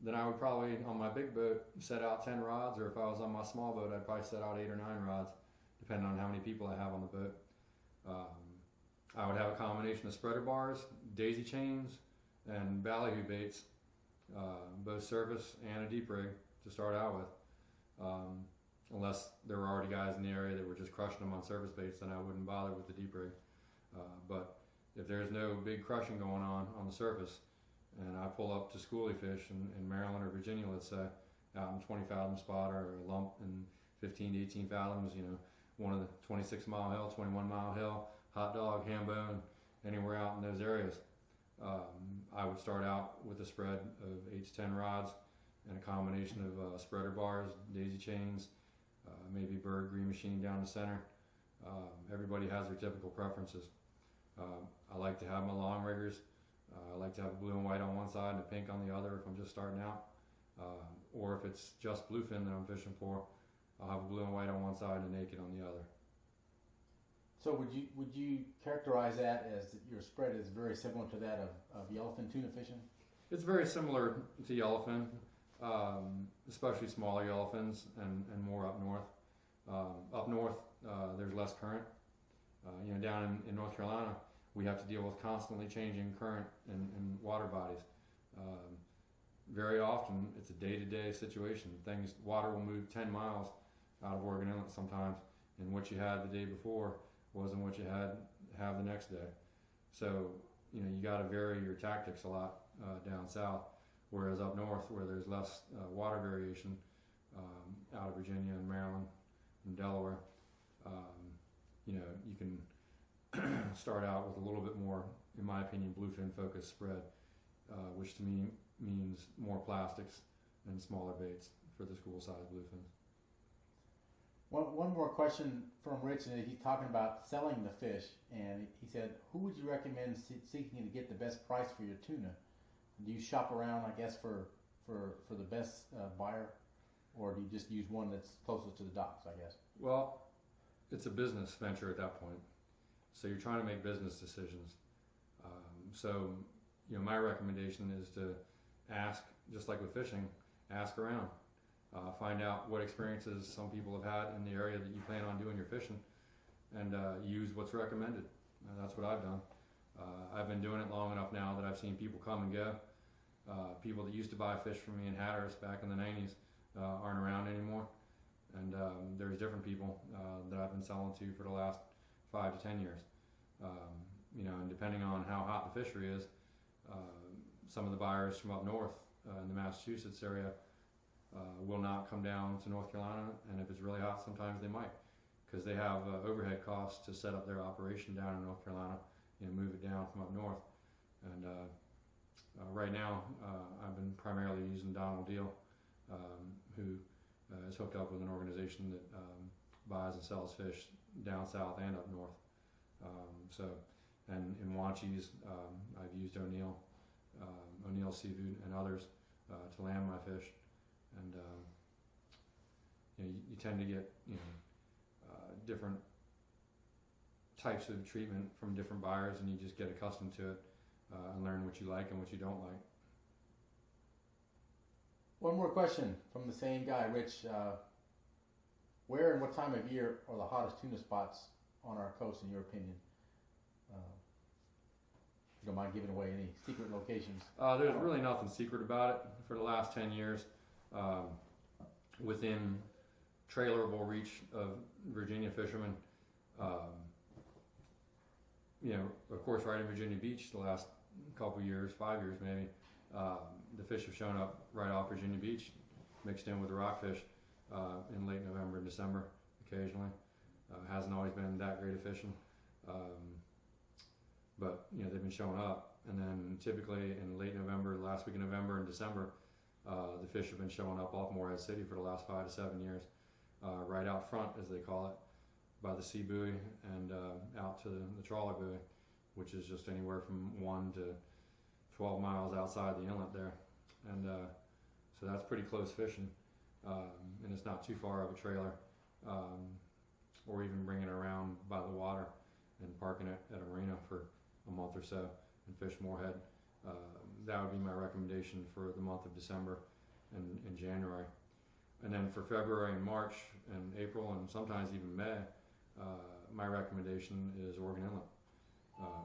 Speaker 2: then I would probably, on my big boat, set out 10 rods, or if I was on my small boat, I'd probably set out 8 or 9 rods, depending on how many people I have on the boat. I would have a combination of spreader bars, daisy chains, and ballyhoo baits, both surface and a deep rig to start out with. Unless there were already guys in the area that were just crushing them on surface baits, then I wouldn't bother with the deep rig. But if there's no big crushing going on the surface, and I pull up to schoolie fish in Maryland or Virginia, let's say, out in 20 fathom spot or a lump in 15 to 18 fathoms, you know, one of the 26 mile hill, 21 mile hill, hot dog, ham bone, anywhere out in those areas, I would start out with a spread of 8 to 10 rods and a combination of spreader bars, daisy chains, maybe bird green machine down the center. Everybody has their typical preferences. I like to have my long riggers. I like to have a blue and white on one side and a pink on the other if I'm just starting out. Or if it's just bluefin that I'm fishing for, I'll have a blue and white on one side and naked on the other.
Speaker 1: So would you characterize that as your spread is very similar to that of yellowfin tuna fishing? It's
Speaker 2: very similar to yellowfin, especially smaller yellowfins and more up north. Up north, there's less current. You know, down in North Carolina, we have to deal with constantly changing current and water bodies. Very often, it's a day-to-day situation. Water will move 10 miles out of Oregon Inlet sometimes, and what you had the day before wasn't what you have the next day. So, you know, you got to vary your tactics a lot down south, whereas up north, where there's less water variation, out of Virginia and Maryland and Delaware, you know, you can start out with a little bit more, in my opinion, bluefin focused spread, which to me means more plastics and smaller baits for the school size bluefins.
Speaker 1: One more question from Rich, and he's talking about selling the fish, and he said, who would you recommend seeking to get the best price for your tuna? Do you shop around, I guess, for the best buyer, or do you just use one that's closest to the docks, I guess?
Speaker 2: Well, it's a business venture at that point, so you're trying to make business decisions. So, you know, my recommendation is to ask, just like with fishing, ask around. Find out what experiences some people have had in the area that you plan on doing your fishing, and use what's recommended. That's what I've done. I've been doing it long enough now that I've seen people come and go. People that used to buy fish from me in Hatteras back in the 90s aren't around anymore, and there's different people that I've been selling to for the last 5 to 10 years. You know, and depending on how hot the fishery is, some of the buyers from up north in the Massachusetts area will not come down to North Carolina, and if it's really hot, sometimes they might, because they have overhead costs to set up their operation down in North Carolina, you know, move it down from up north. And right now, I've been primarily using Donald Deal, who is hooked up with an organization that buys and sells fish down south and up north. And in Wanchis, I've used O'Neill Seafood and others to land my fish, and you tend to get different types of treatment from different buyers, and you just get accustomed to it and learn what you like and what you don't like.
Speaker 1: One more question from the same guy, Rich. Where and what time of year are the hottest tuna spots on our coast, in your opinion? You don't mind giving away any secret locations?
Speaker 2: There's really nothing secret about it. For the last 10 years, within trailerable reach of Virginia fishermen, of course, right in Virginia Beach, the last couple years, 5 years maybe, the fish have shown up right off Virginia Beach, mixed in with the rockfish in late November and December occasionally. Hasn't always been that great of fishing, but they've been showing up. And then typically in late November, last week of November and December, the fish have been showing up off Morehead City for the last 5 to 7 years, right out front, as they call it, by the sea buoy and out to the trawler buoy, which is just anywhere from 1 to 12 miles outside the inlet there. And so that's pretty close fishing, and it's not too far of a trailer, or even bringing it around by the water and parking it at a marina for a month or so and fish Morehead. That would be my recommendation for the month of December and January. And then for February and March and April and sometimes even May, my recommendation is Oregon Inlet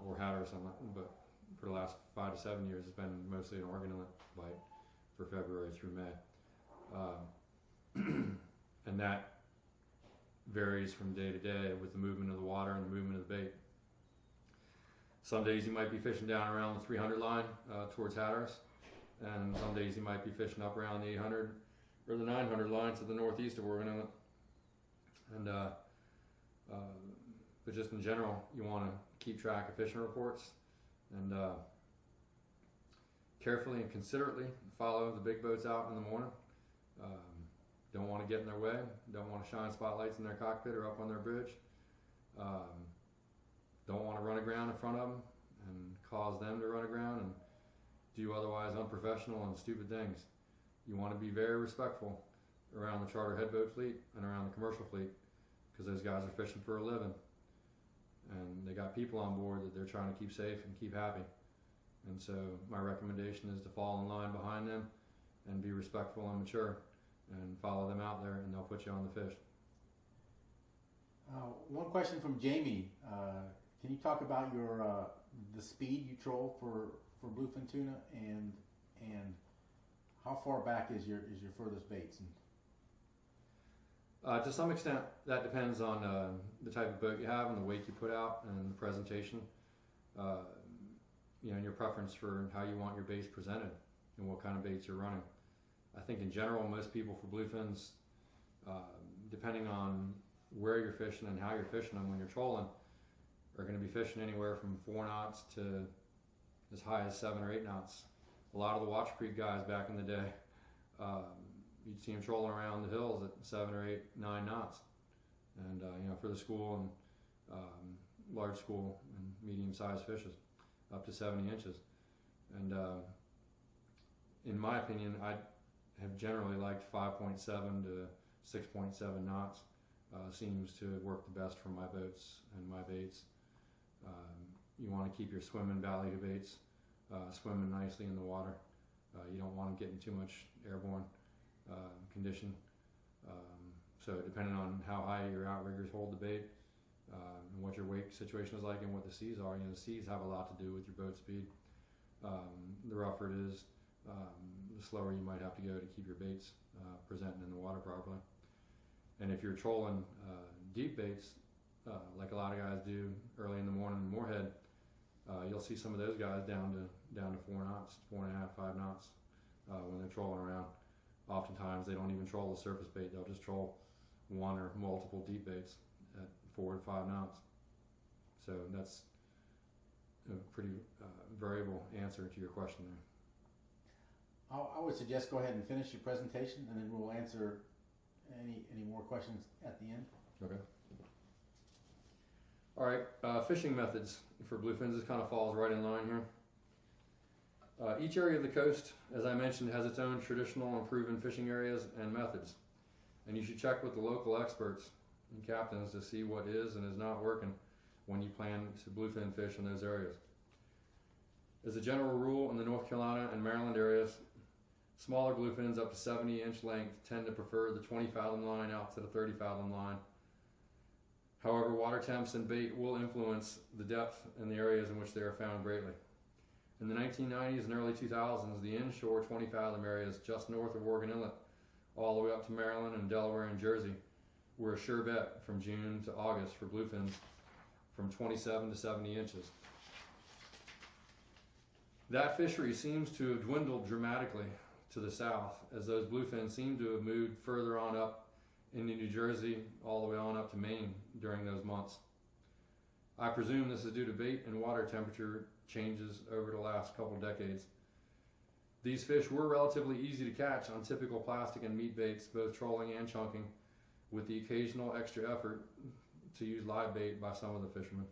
Speaker 2: or Hatteras Inlet. But for the last 5 to 7 years, it's been mostly an Oregon Inlet bite for February through May. And that varies from day to day with the movement of the water and the movement of the bait. Some days you might be fishing down around the 300 line towards Hatteras, and some days you might be fishing up around the 800 or the 900 line to the northeast of Oregon Inlet. And but just in general, you want to keep track of fishing reports and carefully and considerately follow the big boats out in the morning. Don't want to get in their way, don't want to shine spotlights in their cockpit or up on their bridge. Don't want to run aground in front of them and cause them to run aground and do otherwise unprofessional and stupid things. You want to be very respectful around the charter headboat fleet and around the commercial fleet, because those guys are fishing for a living, and they got people on board that they're trying to keep safe and keep happy. And so my recommendation is to fall in line behind them and be respectful and mature and follow them out there, and they'll put you on the fish.
Speaker 1: One question from Jamie. Can you talk about your the speed you troll for bluefin tuna, and how far back is your furthest baits?
Speaker 2: To some extent, that depends on the type of boat you have and the weight you put out and the presentation, and your preference for how you want your baits presented and what kind of baits you're running. I think in general, most people for bluefins, depending on where you're fishing and how you're fishing them when you're trolling, are going to be fishing anywhere from 4 knots to as high as 7 or 8 knots. A lot of the Watch Creek guys back in the day, you'd see them trolling around the hills at 7 or 8, 9 knots. And for the school and large school and medium-sized fishes, up to 70 inches. And in my opinion, I have generally liked 5.7 to 6.7 knots. Seems to work the best for my boats and my baits. You want to keep your swimming valley baits swimming nicely in the water. You don't want them getting too much airborne condition. So depending on how high your outriggers hold the bait and what your wake situation is like and what the seas are, the seas have a lot to do with your boat speed. The rougher it is, the slower you might have to go to keep your baits presenting in the water properly. And if you're trolling deep baits, like a lot of guys do early in the morning in Morehead, you'll see some of those guys down to 4 knots, 4.5, 5 knots when they're trolling around. Oftentimes they don't even troll the surface bait; they'll just troll one or multiple deep baits at 4 to 5 knots. So that's a pretty variable answer to your question there.
Speaker 1: I would suggest go ahead and finish your presentation, and then we'll answer any more questions at the end.
Speaker 2: Okay. All right, fishing methods for bluefins. This kind of falls right in line here. Each area of the coast, as I mentioned, has its own traditional and proven fishing areas and methods. And you should check with the local experts and captains to see what is and is not working when you plan to bluefin fish in those areas. As a general rule, in the North Carolina and Maryland areas, smaller bluefins up to 70-inch length tend to prefer the 20-fathom line out to the 30-fathom line. However, water temps and bait will influence the depth and the areas in which they are found greatly. In the 1990s and early 2000s, the inshore 20-fathom areas just north of Oregon Inlet, all the way up to Maryland and Delaware and Jersey, were a sure bet from June to August for bluefins from 27 to 70 inches. That fishery seems to have dwindled dramatically to the south, as those bluefins seem to have moved further on up into New Jersey, all the way on up to Maine during those months. I presume this is due to bait and water temperature changes over the last couple decades. These fish were relatively easy to catch on typical plastic and meat baits, both trolling and chunking, with the occasional extra effort to use live bait by some of the fishermen.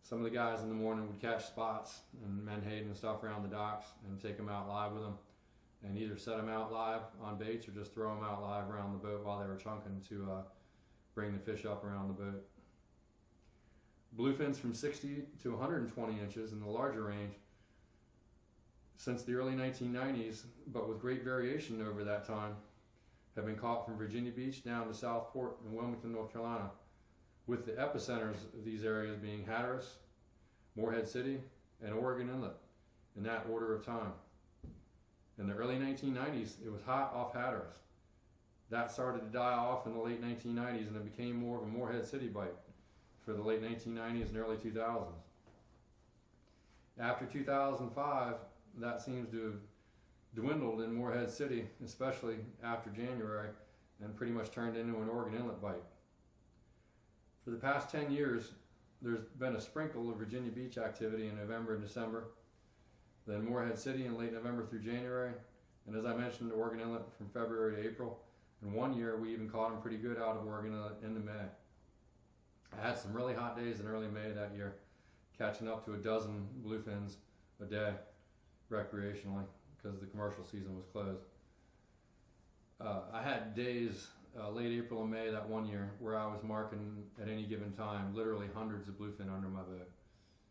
Speaker 2: Some of the guys in the morning would catch spots and menhaden and stuff around the docks and take them out live with them, and either set them out live on baits or just throw them out live around the boat while they were chunking to bring the fish up around the boat. Bluefins from 60 to 120 inches in the larger range since the early 1990s, but with great variation over that time, have been caught from Virginia Beach down to Southport and Wilmington, North Carolina, with the epicenters of these areas being Hatteras, Morehead City, and Oregon Inlet, in that order of time. In the early 1990s, it was hot off Hatteras. That started to die off in the late 1990s, and it became more of a Morehead City bite for the late 1990s and early 2000s. After 2005, that seems to have dwindled in Morehead City, especially after January, and pretty much turned into an Oregon Inlet bite. For the past 10 years, there's been a sprinkle of Virginia Beach activity in November and December, then Morehead City in late November through January, and as I mentioned, Oregon Inlet from February to April. And one year we even caught them pretty good out of Oregon Inlet into May. I had some really hot days in early May that year, catching up to a dozen bluefins a day recreationally because the commercial season was closed. I had days late April and May that one year where I was marking at any given time literally hundreds of bluefin under my boat.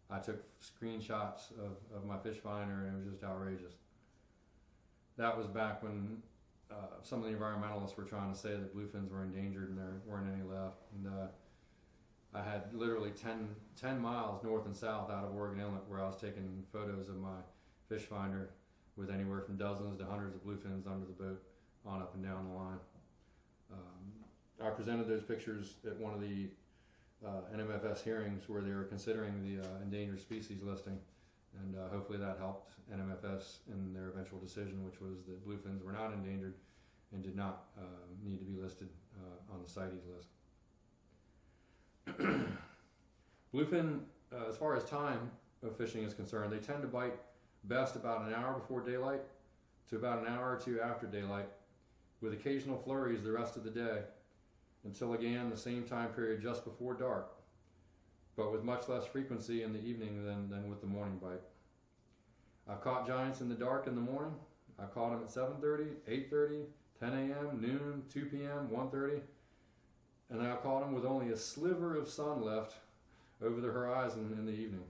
Speaker 2: I took screenshots of my fish finder, and it was just outrageous. That was back when some of the environmentalists were trying to say that bluefins were endangered and there weren't any left. And I had literally 10 miles north and south out of Oregon Inlet where I was taking photos of my fish finder with anywhere from dozens to hundreds of bluefins under the boat on up and down the line. I presented those pictures at one of the NMFS hearings where they were considering the endangered species listing, and hopefully that helped NMFS in their eventual decision, which was that bluefins were not endangered and did not need to be listed on the CITES list. Bluefin, as far as time of fishing is concerned, they tend to bite best about an hour before daylight to about an hour or two after daylight, with occasional flurries the rest of the day, until again the same time period just before dark, but with much less frequency in the evening than with the morning bite. I've caught giants in the dark in the morning. I caught them at 7:30, 8:30, 10 a.m., noon, 2 p.m., 1:30, and I caught them with only a sliver of sun left over the horizon in the evening.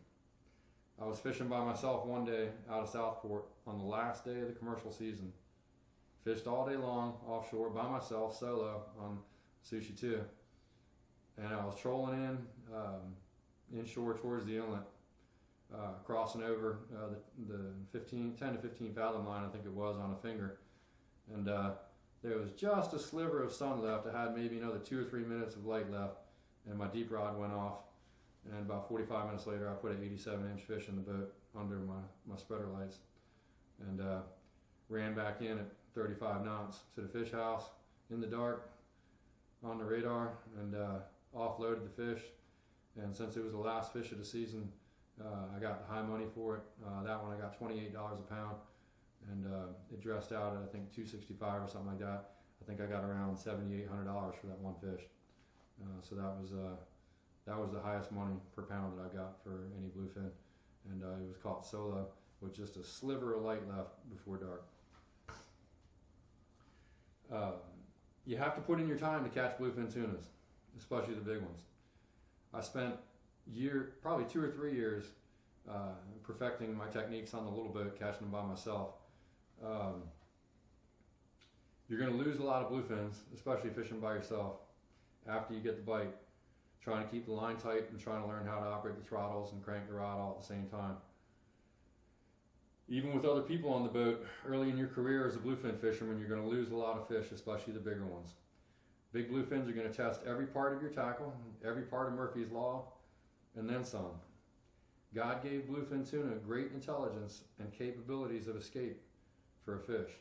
Speaker 2: I was fishing by myself one day out of Southport on the last day of the commercial season. Fished all day long offshore by myself, solo, on Sushi 2. And I was trolling inshore towards the inlet, crossing over the 10 to 15 fathom line, I think it was, on a finger. And there was just a sliver of sun left. I had maybe another 2 or 3 minutes of light left, and my deep rod went off. And about 45 minutes later, I put an 87-inch fish in the boat under my spreader lights, and ran back in at 35 knots to the fish house in the dark on the radar, and offloaded the fish. And since it was the last fish of the season, I got the high money for it. That one I got $28 a pound, and it dressed out at I think $265 or something like that. I think I got around $7,800 for that one fish. So that was That was the highest money per pound that I got for any bluefin, and it was caught solo with just a sliver of light left before dark. You have to put in your time to catch bluefin tunas, especially the big ones. I spent probably 2 or 3 years perfecting my techniques on the little boat, catching them by myself. You're going to lose a lot of bluefins, especially fishing by yourself, after you get the bite, trying to keep the line tight and trying to learn how to operate the throttles and crank the rod all at the same time. Even with other people on the boat, early in your career as a bluefin fisherman, you're going to lose a lot of fish, especially the bigger ones. Big bluefins are going to test every part of your tackle, every part of Murphy's Law, and then some. God gave bluefin tuna great intelligence and capabilities of escape for a fish,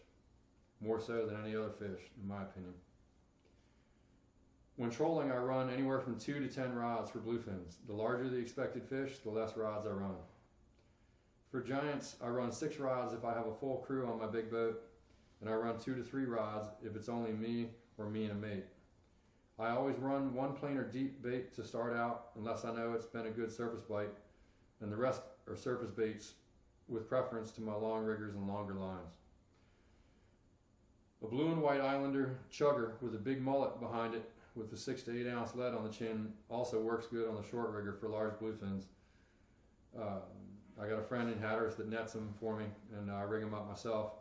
Speaker 2: more so than any other fish, in my opinion. When trolling, I run anywhere from 2 to 10 rods for bluefins. The larger the expected fish, the less rods I run. For giants, I run 6 rods if I have a full crew on my big boat, and I run 2 to 3 rods if it's only me or me and a mate. I always run one plain or deep bait to start out, unless I know it's been a good surface bite, and the rest are surface baits with preference to my long riggers and longer lines. A blue and white Islander chugger with a big mullet behind it with a 6 to 8 ounce lead on the chin also works good on the short rigger for large bluefins. I got a friend in Hatteras that nets them for me, and I rig them up myself,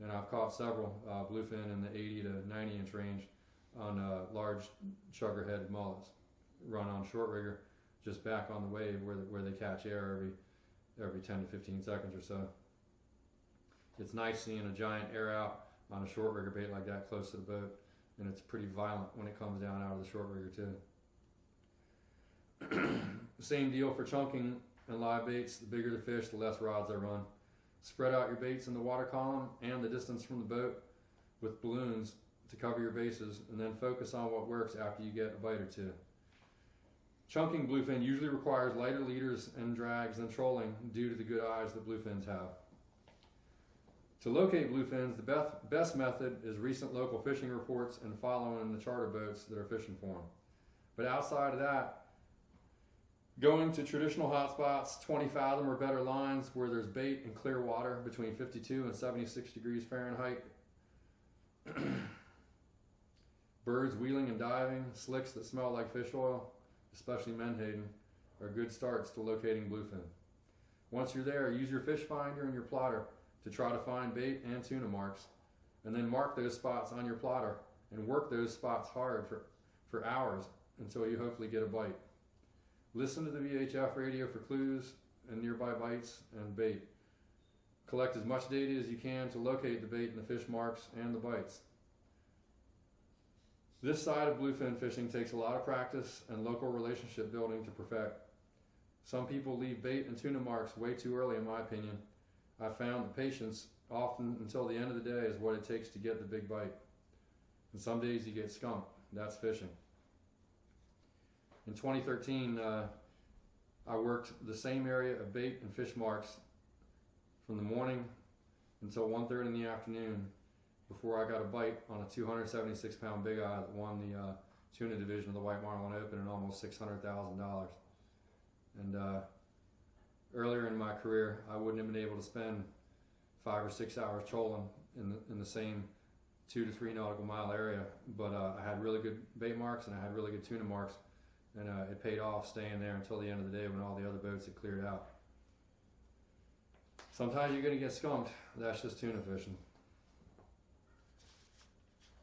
Speaker 2: and I've caught several bluefin in the 80 to 90 inch range on large chugger headed mullets, run on short rigger, just back on the wave where they catch air every 10 to 15 seconds or so. It's nice seeing a giant air out on a short rigger bait like that close to the boat, and it's pretty violent when it comes down out of the short rigger too. Same deal for chunking and live baits. The bigger the fish, the less rods I run. Spread out your baits in the water column and the distance from the boat with balloons to cover your bases, and then focus on what works after you get a bite or two. Chunking bluefin usually requires lighter leaders and drags than trolling due to the good eyes that bluefins have. To locate bluefins, the best method is recent local fishing reports and following the charter boats that are fishing for them. But outside of that, going to traditional hotspots, 20 fathom or better lines where there's bait and clear water between 52 and 76 degrees Fahrenheit, birds wheeling and diving, slicks that smell like fish oil, especially menhaden, are good starts to locating bluefin. Once you're there, use your fish finder and your plotter to try to find bait and tuna marks, and then mark those spots on your plotter and work those spots hard for hours until you hopefully get a bite. Listen to the VHF radio for clues and nearby bites and bait. Collect as much data as you can to locate the bait and the fish marks and the bites. This side of bluefin fishing takes a lot of practice and local relationship building to perfect. Some people leave bait and tuna marks way too early, in my opinion. I found that patience, often until the end of the day, is what it takes to get the big bite. And some days you get skunked. That's fishing. In 2013, I worked the same area of bait and fish marks from the morning until 1:30 in the afternoon before I got a bite on a 276-pound big eye that won the tuna division of the White Marlin Open and almost $600,000. And earlier in my career, I wouldn't have been able to spend 5 or 6 hours trolling in the same 2 to 3 nautical mile area, but I had really good bait marks and I had really good tuna marks, and it paid off staying there until the end of the day when all the other boats had cleared out. Sometimes you're going to get skunked. That's just tuna fishing.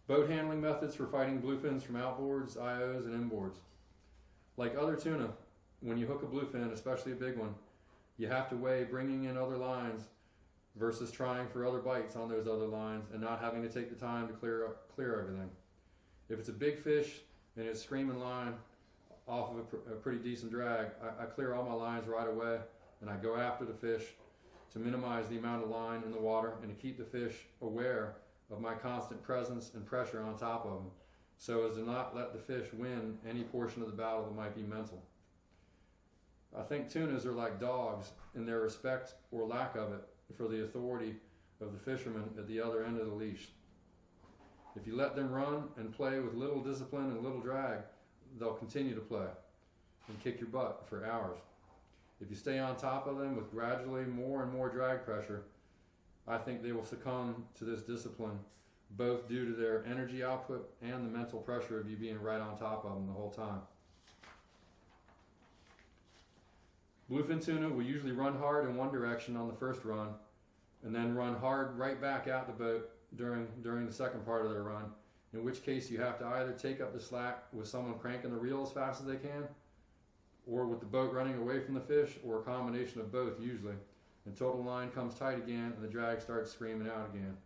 Speaker 2: Boat handling methods for fighting bluefins from outboards, IOs, and inboards. Like other tuna, when you hook a bluefin, especially a big one, you have to weigh bringing in other lines versus trying for other bites on those other lines and not having to take the time to clear everything. If it's a big fish and it's screaming line off of a pretty decent drag, I clear all my lines right away and I go after the fish to minimize the amount of line in the water and to keep the fish aware of my constant presence and pressure on top of them, so as to not let the fish win any portion of the battle that might be mental. I think tunas are like dogs in their respect or lack of it for the authority of the fisherman at the other end of the leash. If you let them run and play with little discipline and little drag, they'll continue to play. and kick your butt for hours. If you stay on top of them with gradually more and more drag pressure, I think they will succumb to this discipline, both due to their energy output and the mental pressure of you being right on top of them the whole time. Bluefin tuna will usually run hard in one direction on the first run, and then run hard right back out the boat during the second part of their run, in which case you have to either take up the slack with someone cranking the reel as fast as they can, or with the boat running away from the fish, or a combination of both usually, until the line comes tight again and the drag starts screaming out again.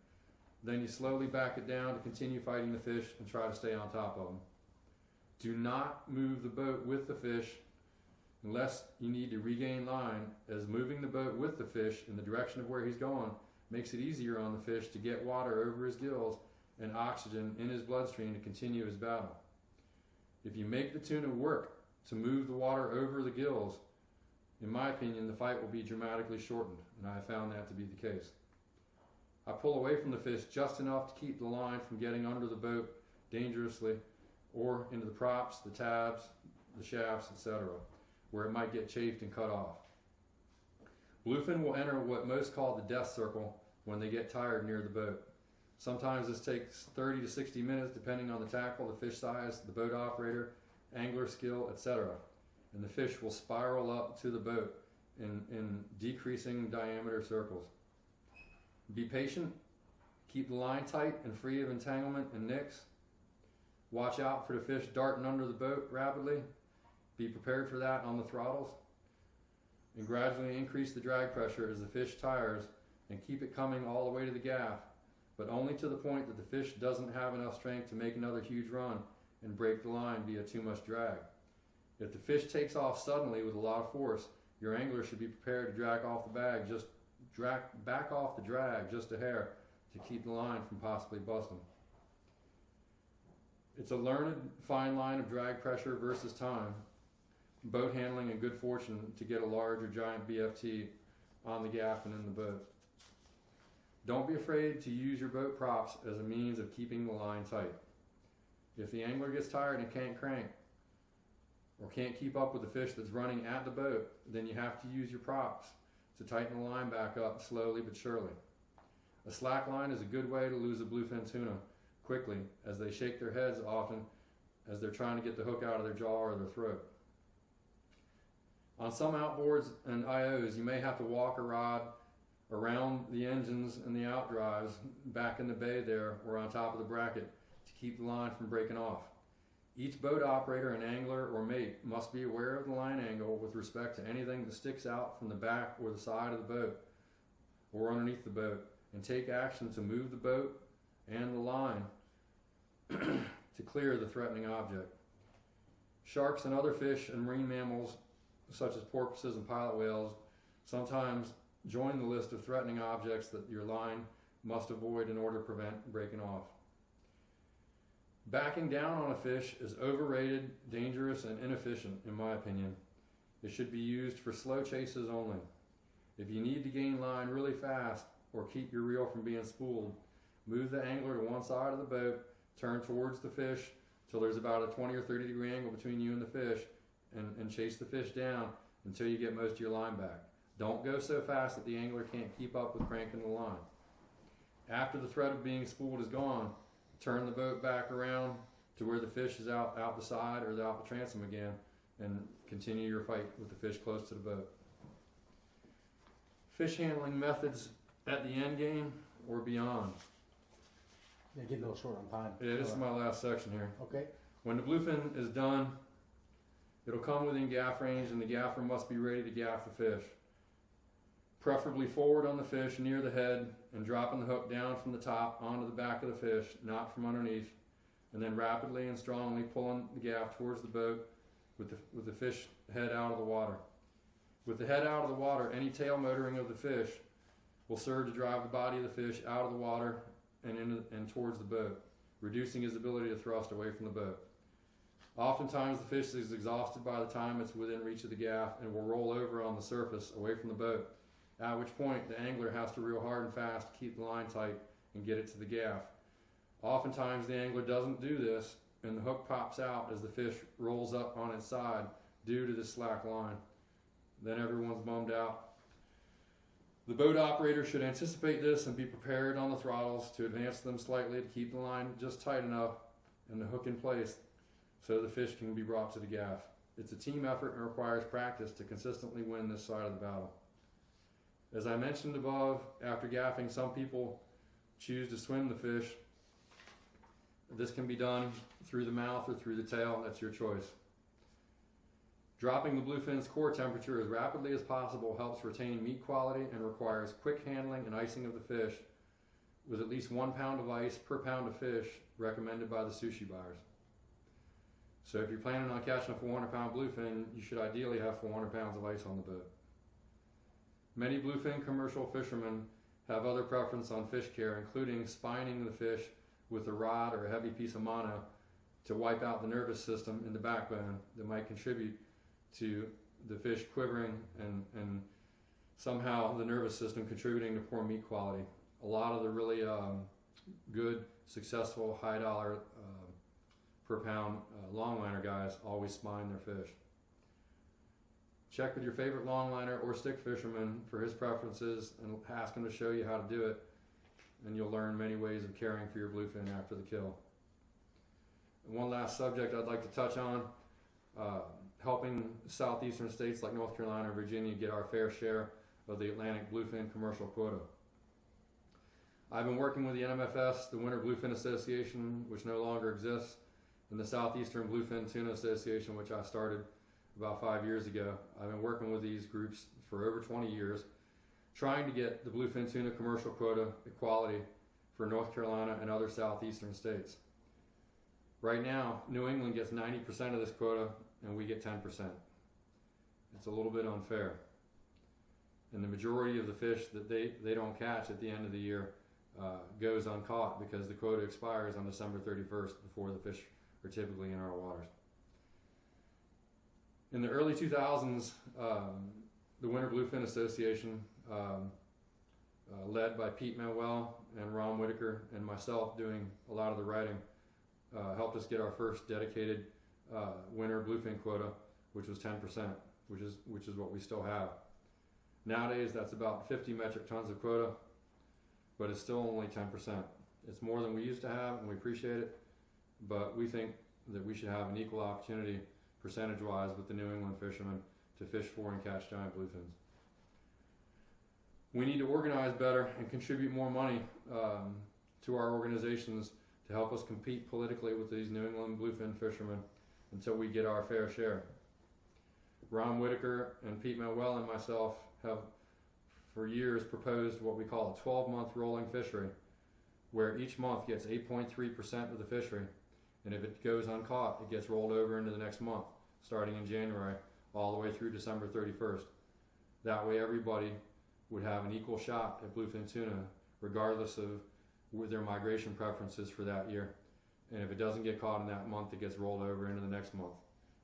Speaker 2: Then you slowly back it down to continue fighting the fish and try to stay on top of them. Do not move the boat with the fish unless you need to regain line, as moving the boat with the fish in the direction of where he's going makes it easier on the fish to get water over his gills and oxygen in his bloodstream to continue his battle. If you make the tuna work to move the water over the gills, in my opinion, the fight will be dramatically shortened, and I have found that to be the case. I pull away from the fish just enough to keep the line from getting under the boat dangerously, or into the props, the tabs, the shafts, etc., where it might get chafed and cut off. Bluefin will enter what most call the death circle when they get tired near the boat. Sometimes this takes 30 to 60 minutes depending on the tackle, the fish size, the boat operator, angler skill, etc. And the fish will spiral up to the boat in decreasing diameter circles. Be patient, keep the line tight and free of entanglement and nicks. Watch out for the fish darting under the boat rapidly. Be prepared for that on the throttles. And gradually increase the drag pressure as the fish tires, and keep it coming all the way to the gaff, but only to the point that the fish doesn't have enough strength to make another huge run and break the line via too much drag. If the fish takes off suddenly with a lot of force, your angler should be prepared to back off the drag just a hair to keep the line from possibly busting. It's a learned fine line of drag pressure versus time, boat handling, and good fortune to get a large or giant BFT on the gaff and in the boat. Don't be afraid to use your boat props as a means of keeping the line tight. If the angler gets tired and can't crank, or can't keep up with the fish that's running at the boat, then you have to use your props to tighten the line back up slowly but surely. A slack line is a good way to lose a bluefin tuna quickly, as they shake their heads often as they're trying to get the hook out of their jaw or their throat. On some outboards and IOs, you may have to walk a rod around the engines and the outdrives back in the bay there, or on top of the bracket, to keep the line from breaking off. Each boat operator and angler or mate must be aware of the line angle with respect to anything that sticks out from the back or the side of the boat or underneath the boat, and take action to move the boat and the line to clear the threatening object. Sharks and other fish and marine mammals such as porpoises and pilot whales sometimes join the list of threatening objects that your line must avoid in order to prevent breaking off. Backing down on a fish is overrated, dangerous, and inefficient, in my opinion. It should be used for slow chases only. If you need to gain line really fast or keep your reel from being spooled, move the angler to one side of the boat, turn towards the fish till there's about a 20 or 30 degree angle between you and the fish, and chase the fish down until you get most of your line back. Don't go so fast that the angler can't keep up with cranking the line. After the threat of being spooled is gone, turn the boat back around to where the fish is out the side or out the transom again, and continue your fight with the fish close to the boat. Fish handling methods at the end game or beyond.
Speaker 3: They get a little short on time.
Speaker 2: Yeah, this is my last section here.
Speaker 3: Okay.
Speaker 2: When the bluefin is done, it'll come within gaff range, and the gaffer must be ready to gaff the fish. Preferably forward on the fish near the head, and dropping the hook down from the top onto the back of the fish, not from underneath, and then rapidly and strongly pulling the gaff towards the boat with the fish head out of the water. With the head out of the water, any tail motoring of the fish will serve to drive the body of the fish out of the water and towards the boat, reducing his ability to thrust away from the boat. Oftentimes the fish is exhausted by the time it's within reach of the gaff and will roll over on the surface away from the boat, at which point the angler has to reel hard and fast to keep the line tight and get it to the gaff. Oftentimes the angler doesn't do this, and the hook pops out as the fish rolls up on its side due to the slack line. Then everyone's bummed out. The boat operator should anticipate this and be prepared on the throttles to advance them slightly to keep the line just tight enough and the hook in place so the fish can be brought to the gaff. It's a team effort and requires practice to consistently win this side of the battle. As I mentioned above, after gaffing, some people choose to swim the fish. This can be done through the mouth or through the tail. That's your choice. Dropping the bluefin's core temperature as rapidly as possible helps retain meat quality and requires quick handling and icing of the fish with at least 1 pound of ice per pound of fish recommended by the sushi buyers. So if you're planning on catching a 400-pound bluefin, you should ideally have 400 pounds of ice on the boat. Many bluefin commercial fishermen have other preference on fish care, including spining the fish with a rod or a heavy piece of mono to wipe out the nervous system in the backbone that might contribute to the fish quivering and somehow the nervous system contributing to poor meat quality. A lot of the really good, successful, high dollar per pound longliner guys always spine their fish. Check with your favorite longliner or stick fisherman for his preferences and ask him to show you how to do it, and you'll learn many ways of caring for your bluefin after the kill. And one last subject I'd like to touch on, helping southeastern states like North Carolina and Virginia get our fair share of the Atlantic bluefin commercial quota. I've been working with the NMFS, the Winter Bluefin Association, which no longer exists, and the Southeastern Bluefin Tuna Association, which I started about 5 years ago. I've been working with these groups for over 20 years, trying to get the bluefin tuna commercial quota equality for North Carolina and other southeastern states. Right now, New England gets 90% of this quota and we get 10%. It's a little bit unfair. And the majority of the fish that they don't catch at the end of the year goes uncaught because the quota expires on December 31st before the fish are typically in our waters. In the early 2000s, the Winter Bluefin Association, led by Pete Manuel and Ron Whitaker and myself doing a lot of the writing, helped us get our first dedicated winter bluefin quota, which was 10%, which is what we still have. Nowadays, that's about 50 metric tons of quota, but it's still only 10%. It's more than we used to have, and we appreciate it, but we think that we should have an equal opportunity percentage-wise with the New England fishermen to fish for and catch giant bluefins. We need to organize better and contribute more money to our organizations to help us compete politically with these New England bluefin fishermen until we get our fair share. Ron Whitaker and Pete Manuel and myself have for years proposed what we call a 12-month rolling fishery, where each month gets 8.3% of the fishery, and if it goes uncaught, it gets rolled over into the next month, starting in January, all the way through December 31st. That way everybody would have an equal shot at bluefin tuna, regardless of their migration preferences for that year. And if it doesn't get caught in that month, it gets rolled over into the next month,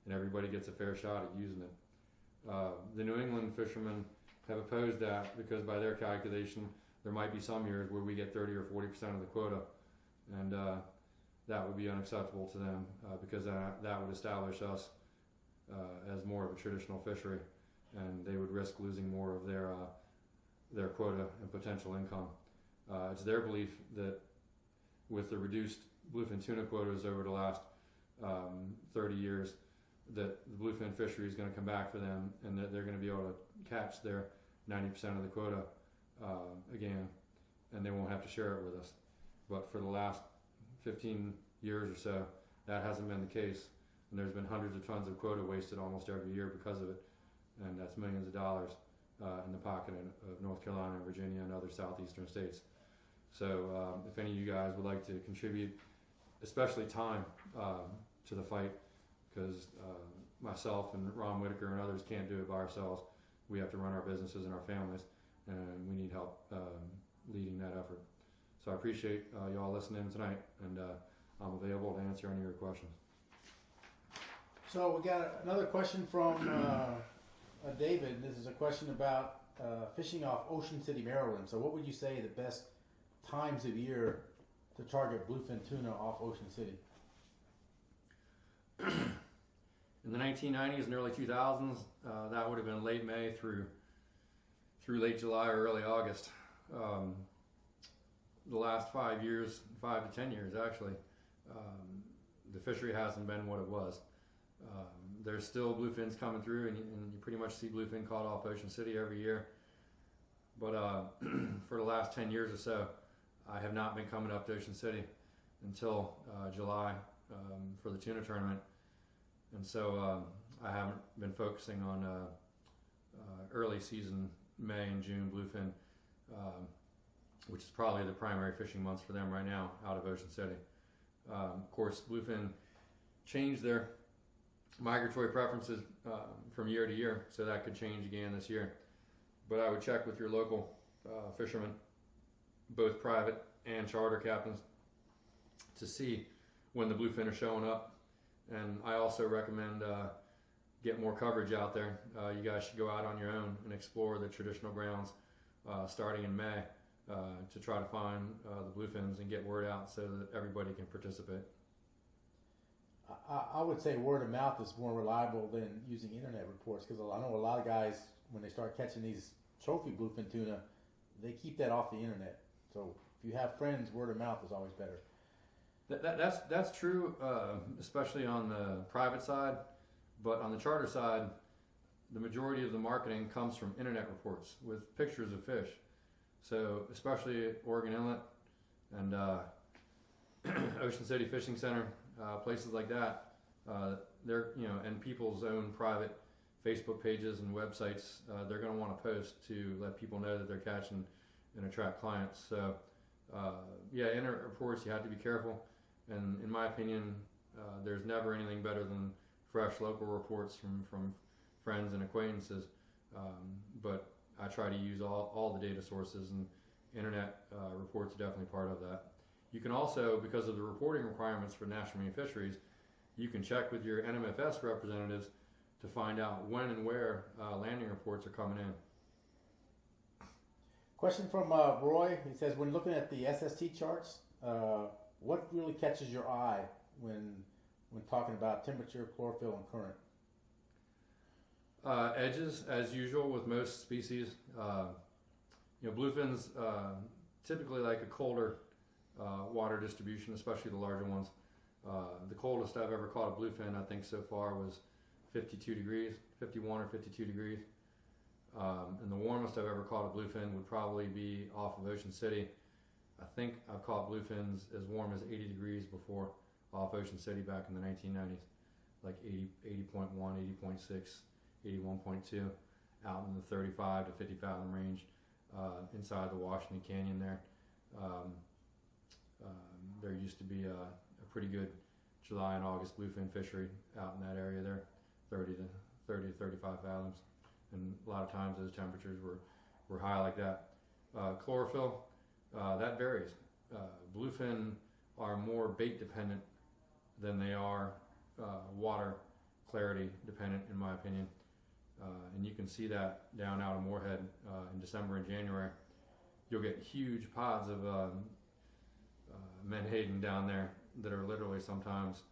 Speaker 2: and everybody gets a fair shot at using it. The New England fishermen have opposed that because by their calculation, there might be some years where we get 30 or 40% of the quota, and that would be unacceptable to them because that would establish us as more of a traditional fishery, and they would risk losing more of their quota and potential income. It's their belief that with the reduced bluefin tuna quotas over the last 30 years, that the bluefin fishery is going to come back for them, and that they're going to be able to catch their 90% of the quota again, and they won't have to share it with us. But for the last 15 years or so, that hasn't been the case, and there's been hundreds of tons of quota wasted almost every year because of it, and that's millions of dollars in the pocket of North Carolina and Virginia and other southeastern states. So if any of you guys would like to contribute, especially time, to the fight, because myself and Ron Whitaker and others can't do it by ourselves. We have to run our businesses and our families, and we need help leading that effort. So I appreciate y'all listening tonight, and I'm available to answer any of your questions.
Speaker 3: So we got another question from David. This is a question about fishing off Ocean City, Maryland. So what would you say the best times of year to target bluefin tuna off Ocean City?
Speaker 2: In the 1990s and early 2000s, that would have been late May through late July or early August. The last 5 years, 5 to 10 years actually, the fishery hasn't been what it was. There's still bluefins coming through, and you pretty much see bluefin caught off Ocean City every year. But for the last 10 years or so, I have not been coming up to Ocean City until July for the tuna tournament. And so I haven't been focusing on early season May and June bluefin, which is probably the primary fishing months for them right now out of Ocean City. Of course, bluefin change their migratory preferences from year to year, so that could change again this year. But I would check with your local fishermen, both private and charter captains, to see when the bluefin are showing up. And I also recommend get more coverage out there. You guys should go out on your own and explore the traditional grounds starting in May to try to find the bluefins and get word out so that everybody can participate.
Speaker 3: I would say word of mouth is more reliable than using internet reports, because I know a lot of guys, when they start catching these trophy bluefin tuna, they keep that off the internet. So if you have friends, word of mouth is always better.
Speaker 2: That's true, especially on the private side, but on the charter side, the majority of the marketing comes from internet reports with pictures of fish. So especially Oregon Inlet and Ocean City Fishing Center, places like that, they're, and people's own private Facebook pages and websites, they're going to want to post to let people know that they're catching and attract clients. So yeah, internet reports, you have to be careful. And in my opinion, there's never anything better than fresh local reports from friends and acquaintances. But I try to use all the data sources, and internet reports are definitely part of that. You can also, because of the reporting requirements for National Marine Fisheries, you can check with your NMFS representatives to find out when and where landing reports are coming in.
Speaker 3: Question from Roy. He says, when looking at the SST charts, what really catches your eye when talking about temperature, chlorophyll, and current?
Speaker 2: Edges, as usual with most species. Bluefins typically like a colder water distribution, especially the larger ones. The coldest I've ever caught a bluefin, I think so far, was 52 degrees, 51 or 52 degrees. And the warmest I've ever caught a bluefin would probably be off of Ocean City. I think I've caught bluefins as warm as 80 degrees before off Ocean City back in the 1990s, like 80.1, 80.6, 81.2, out in the 35 to 50 fathom range inside the Washington Canyon there. There used to be a pretty good July and August bluefin fishery out in that area there, 30 to 35 fathoms. And a lot of times those temperatures were high like that. Chlorophyll, that varies. Bluefin are more bait dependent than they are water clarity dependent, in my opinion. And you can see that down out of Moorhead in December and January. You'll get huge pods of menhaden down there that are literally sometimes,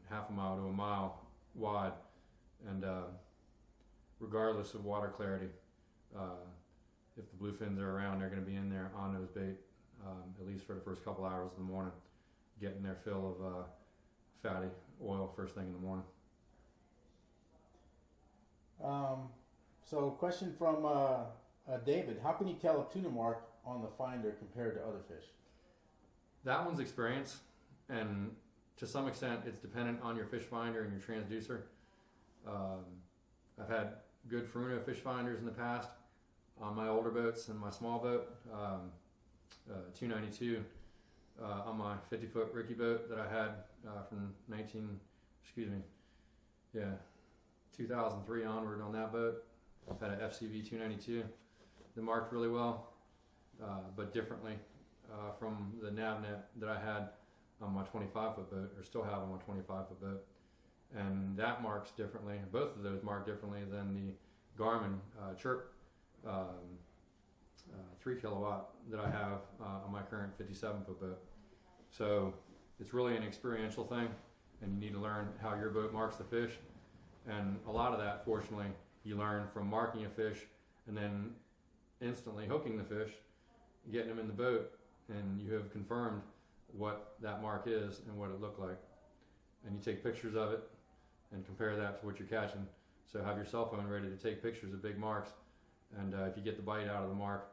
Speaker 2: half a mile to a mile wide. And regardless of water clarity, if the bluefins are around, they're going to be in there on nose bait, at least for the first couple hours of the morning, getting their fill of fatty oil first thing in the morning.
Speaker 3: So question from David. How can you tell a tuna mark on the finder compared to other fish?
Speaker 2: That one's experience, and to some extent it's dependent on your fish finder and your transducer. I've had good Furuno fish finders in the past on my older boats and my small boat, 292 on my 50-foot Ricky boat that I had from 2003 onward on that boat. I've had an FCV 292 that marked really well, but differently from the nav net that I had on my 25-foot boat, or still have on my 25-foot boat. And that marks differently. Both of those mark differently than the Garmin Chirp 3 kilowatt that I have on my current 57-foot boat. So it's really an experiential thing. and you need to learn how your boat marks the fish. And a lot of that, fortunately, you learn from marking a fish and then instantly hooking the fish, getting them in the boat, and you have confirmed what that mark is and what it looked like. And you take pictures of it and compare that to what you're catching. So have your cell phone ready to take pictures of big marks, and if you get the bite out of the mark,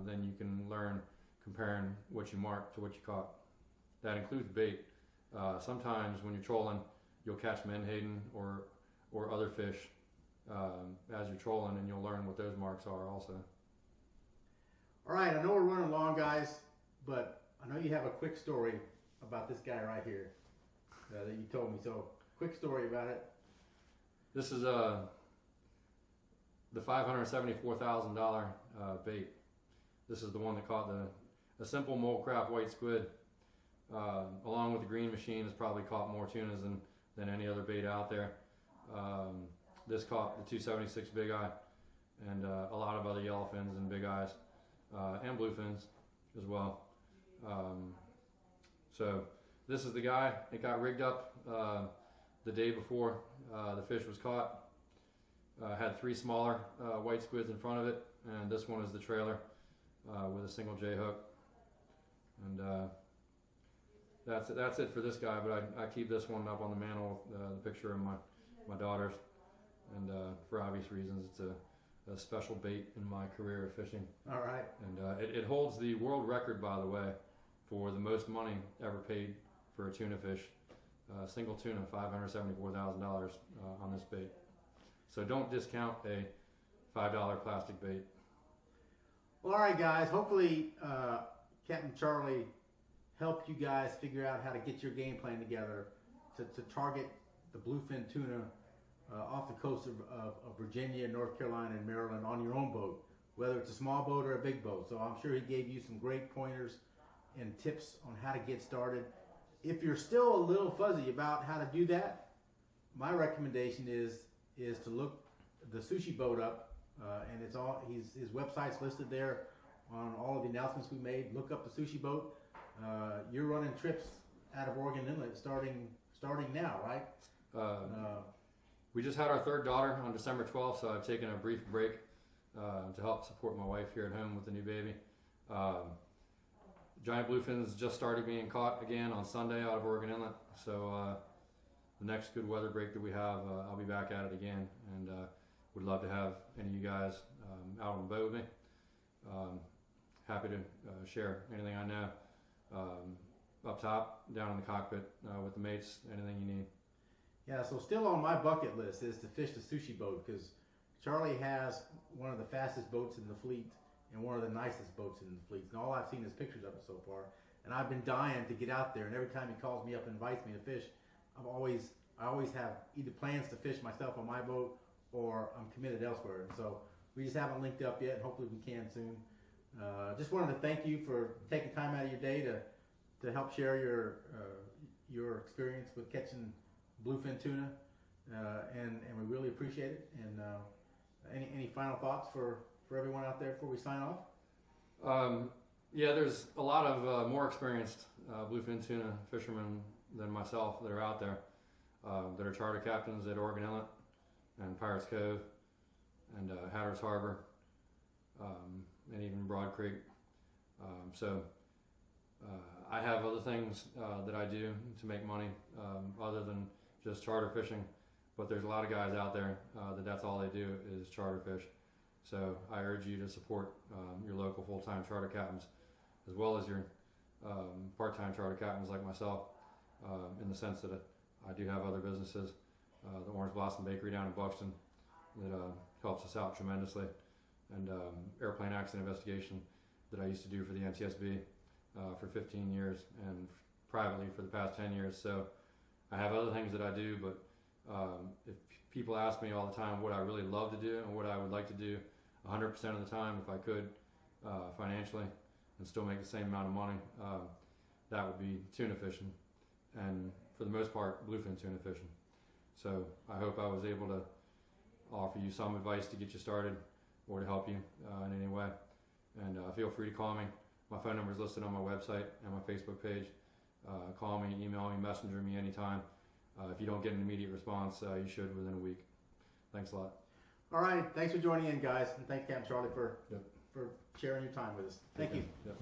Speaker 2: then you can learn comparing what you marked to what you caught. That includes bait. Sometimes when you're trolling, you'll catch menhaden or other fish as you're trolling, and you'll learn what those marks are also.
Speaker 1: All right, I know we're running long, guys, but I know you have a quick story about this guy right here that you told me. So, quick story about it.
Speaker 2: This is the $574,000 bait. This is the one that caught a simple mold crab white squid. Along with the green machine, has probably caught more tunas than any other bait out there. This caught the 276 big eye and a lot of other yellowfins and big eyes and bluefins as well. So this is the guy. It got rigged up the day before the fish was caught. Had 3 smaller white squids in front of it, and this one is the trailer with a single J hook. And that's it for this guy, but I keep this one up on the mantle with the picture of my daughters, and for obvious reasons, it's a special bait in my career of fishing.
Speaker 1: All right.
Speaker 2: And it holds the world record, by the way, for the most money ever paid for a tuna fish. Single tuna, $574,000 on this bait. So don't discount a $5 plastic bait.
Speaker 1: Well, all right, guys. Hopefully, Captain Charley helped you guys figure out how to get your game plan together to target the bluefin tuna off the coast of Virginia, North Carolina, and Maryland on your own boat, whether it's a small boat or a big boat. So I'm sure he gave you some great pointers and tips on how to get started. If you're still a little fuzzy about how to do that, my recommendation is to look the Sushi boat up, and it's all his website's listed there on all of the announcements we made. Look up the Sushi boat. You're running trips out of Oregon Inlet starting now, right?
Speaker 2: We just had our 3rd daughter on December 12th, so I've taken a brief break to help support my wife here at home with the new baby. Giant bluefins just started being caught again on Sunday out of Oregon Inlet, so the next good weather break that we have, I'll be back at it again, and would love to have any of you guys out on the boat with me. Happy to share anything I know. Up top, down in the cockpit with the mates, anything you need.
Speaker 1: Yeah, so still on my bucket list is to fish the Sushi boat, because Charley has one of the fastest boats in the fleet and one of the nicest boats in the fleet. And all I've seen is pictures of it so far. And I've been dying to get out there. And every time he calls me up and invites me to fish, I always have either plans to fish myself on my boat or I'm committed elsewhere. And so we just haven't linked up yet. Hopefully we can soon. Just wanted to thank you for taking time out of your day to help share your experience with catching bluefin tuna, and we really appreciate it. And any final thoughts for everyone out there before we sign off?
Speaker 2: Yeah, there's a lot of more experienced bluefin tuna fishermen than myself that are out there that are charter captains at Oregon Inlet and Pirates Cove and Hatteras Harbor and even Broad Creek. So I have other things that I do to make money other than just charter fishing, but there's a lot of guys out there that's all they do is charter fish. So I urge you to support your local full-time charter captains as well as your part-time charter captains like myself, in the sense that I do have other businesses, the Orange Blossom Bakery down in Buxton that helps us out tremendously, and airplane accident investigation that I used to do for the NTSB for 15 years and privately for the past 10 years. So I have other things that I do, but if people ask me all the time what I really love to do and what I would like to do 100% of the time if I could financially and still make the same amount of money, that would be tuna fishing, and for the most part bluefin tuna fishing. So I hope I was able to offer you some advice to get you started or to help you in any way, and feel free to call me. My phone number is listed on my website and my Facebook page. Call me, email me, messenger me anytime. If you don't get an immediate response, you should within a week. Thanks a lot.
Speaker 1: All right, thanks for joining in, guys, and thanks Captain Charley for sharing your time with us. Thank you.
Speaker 2: Yep.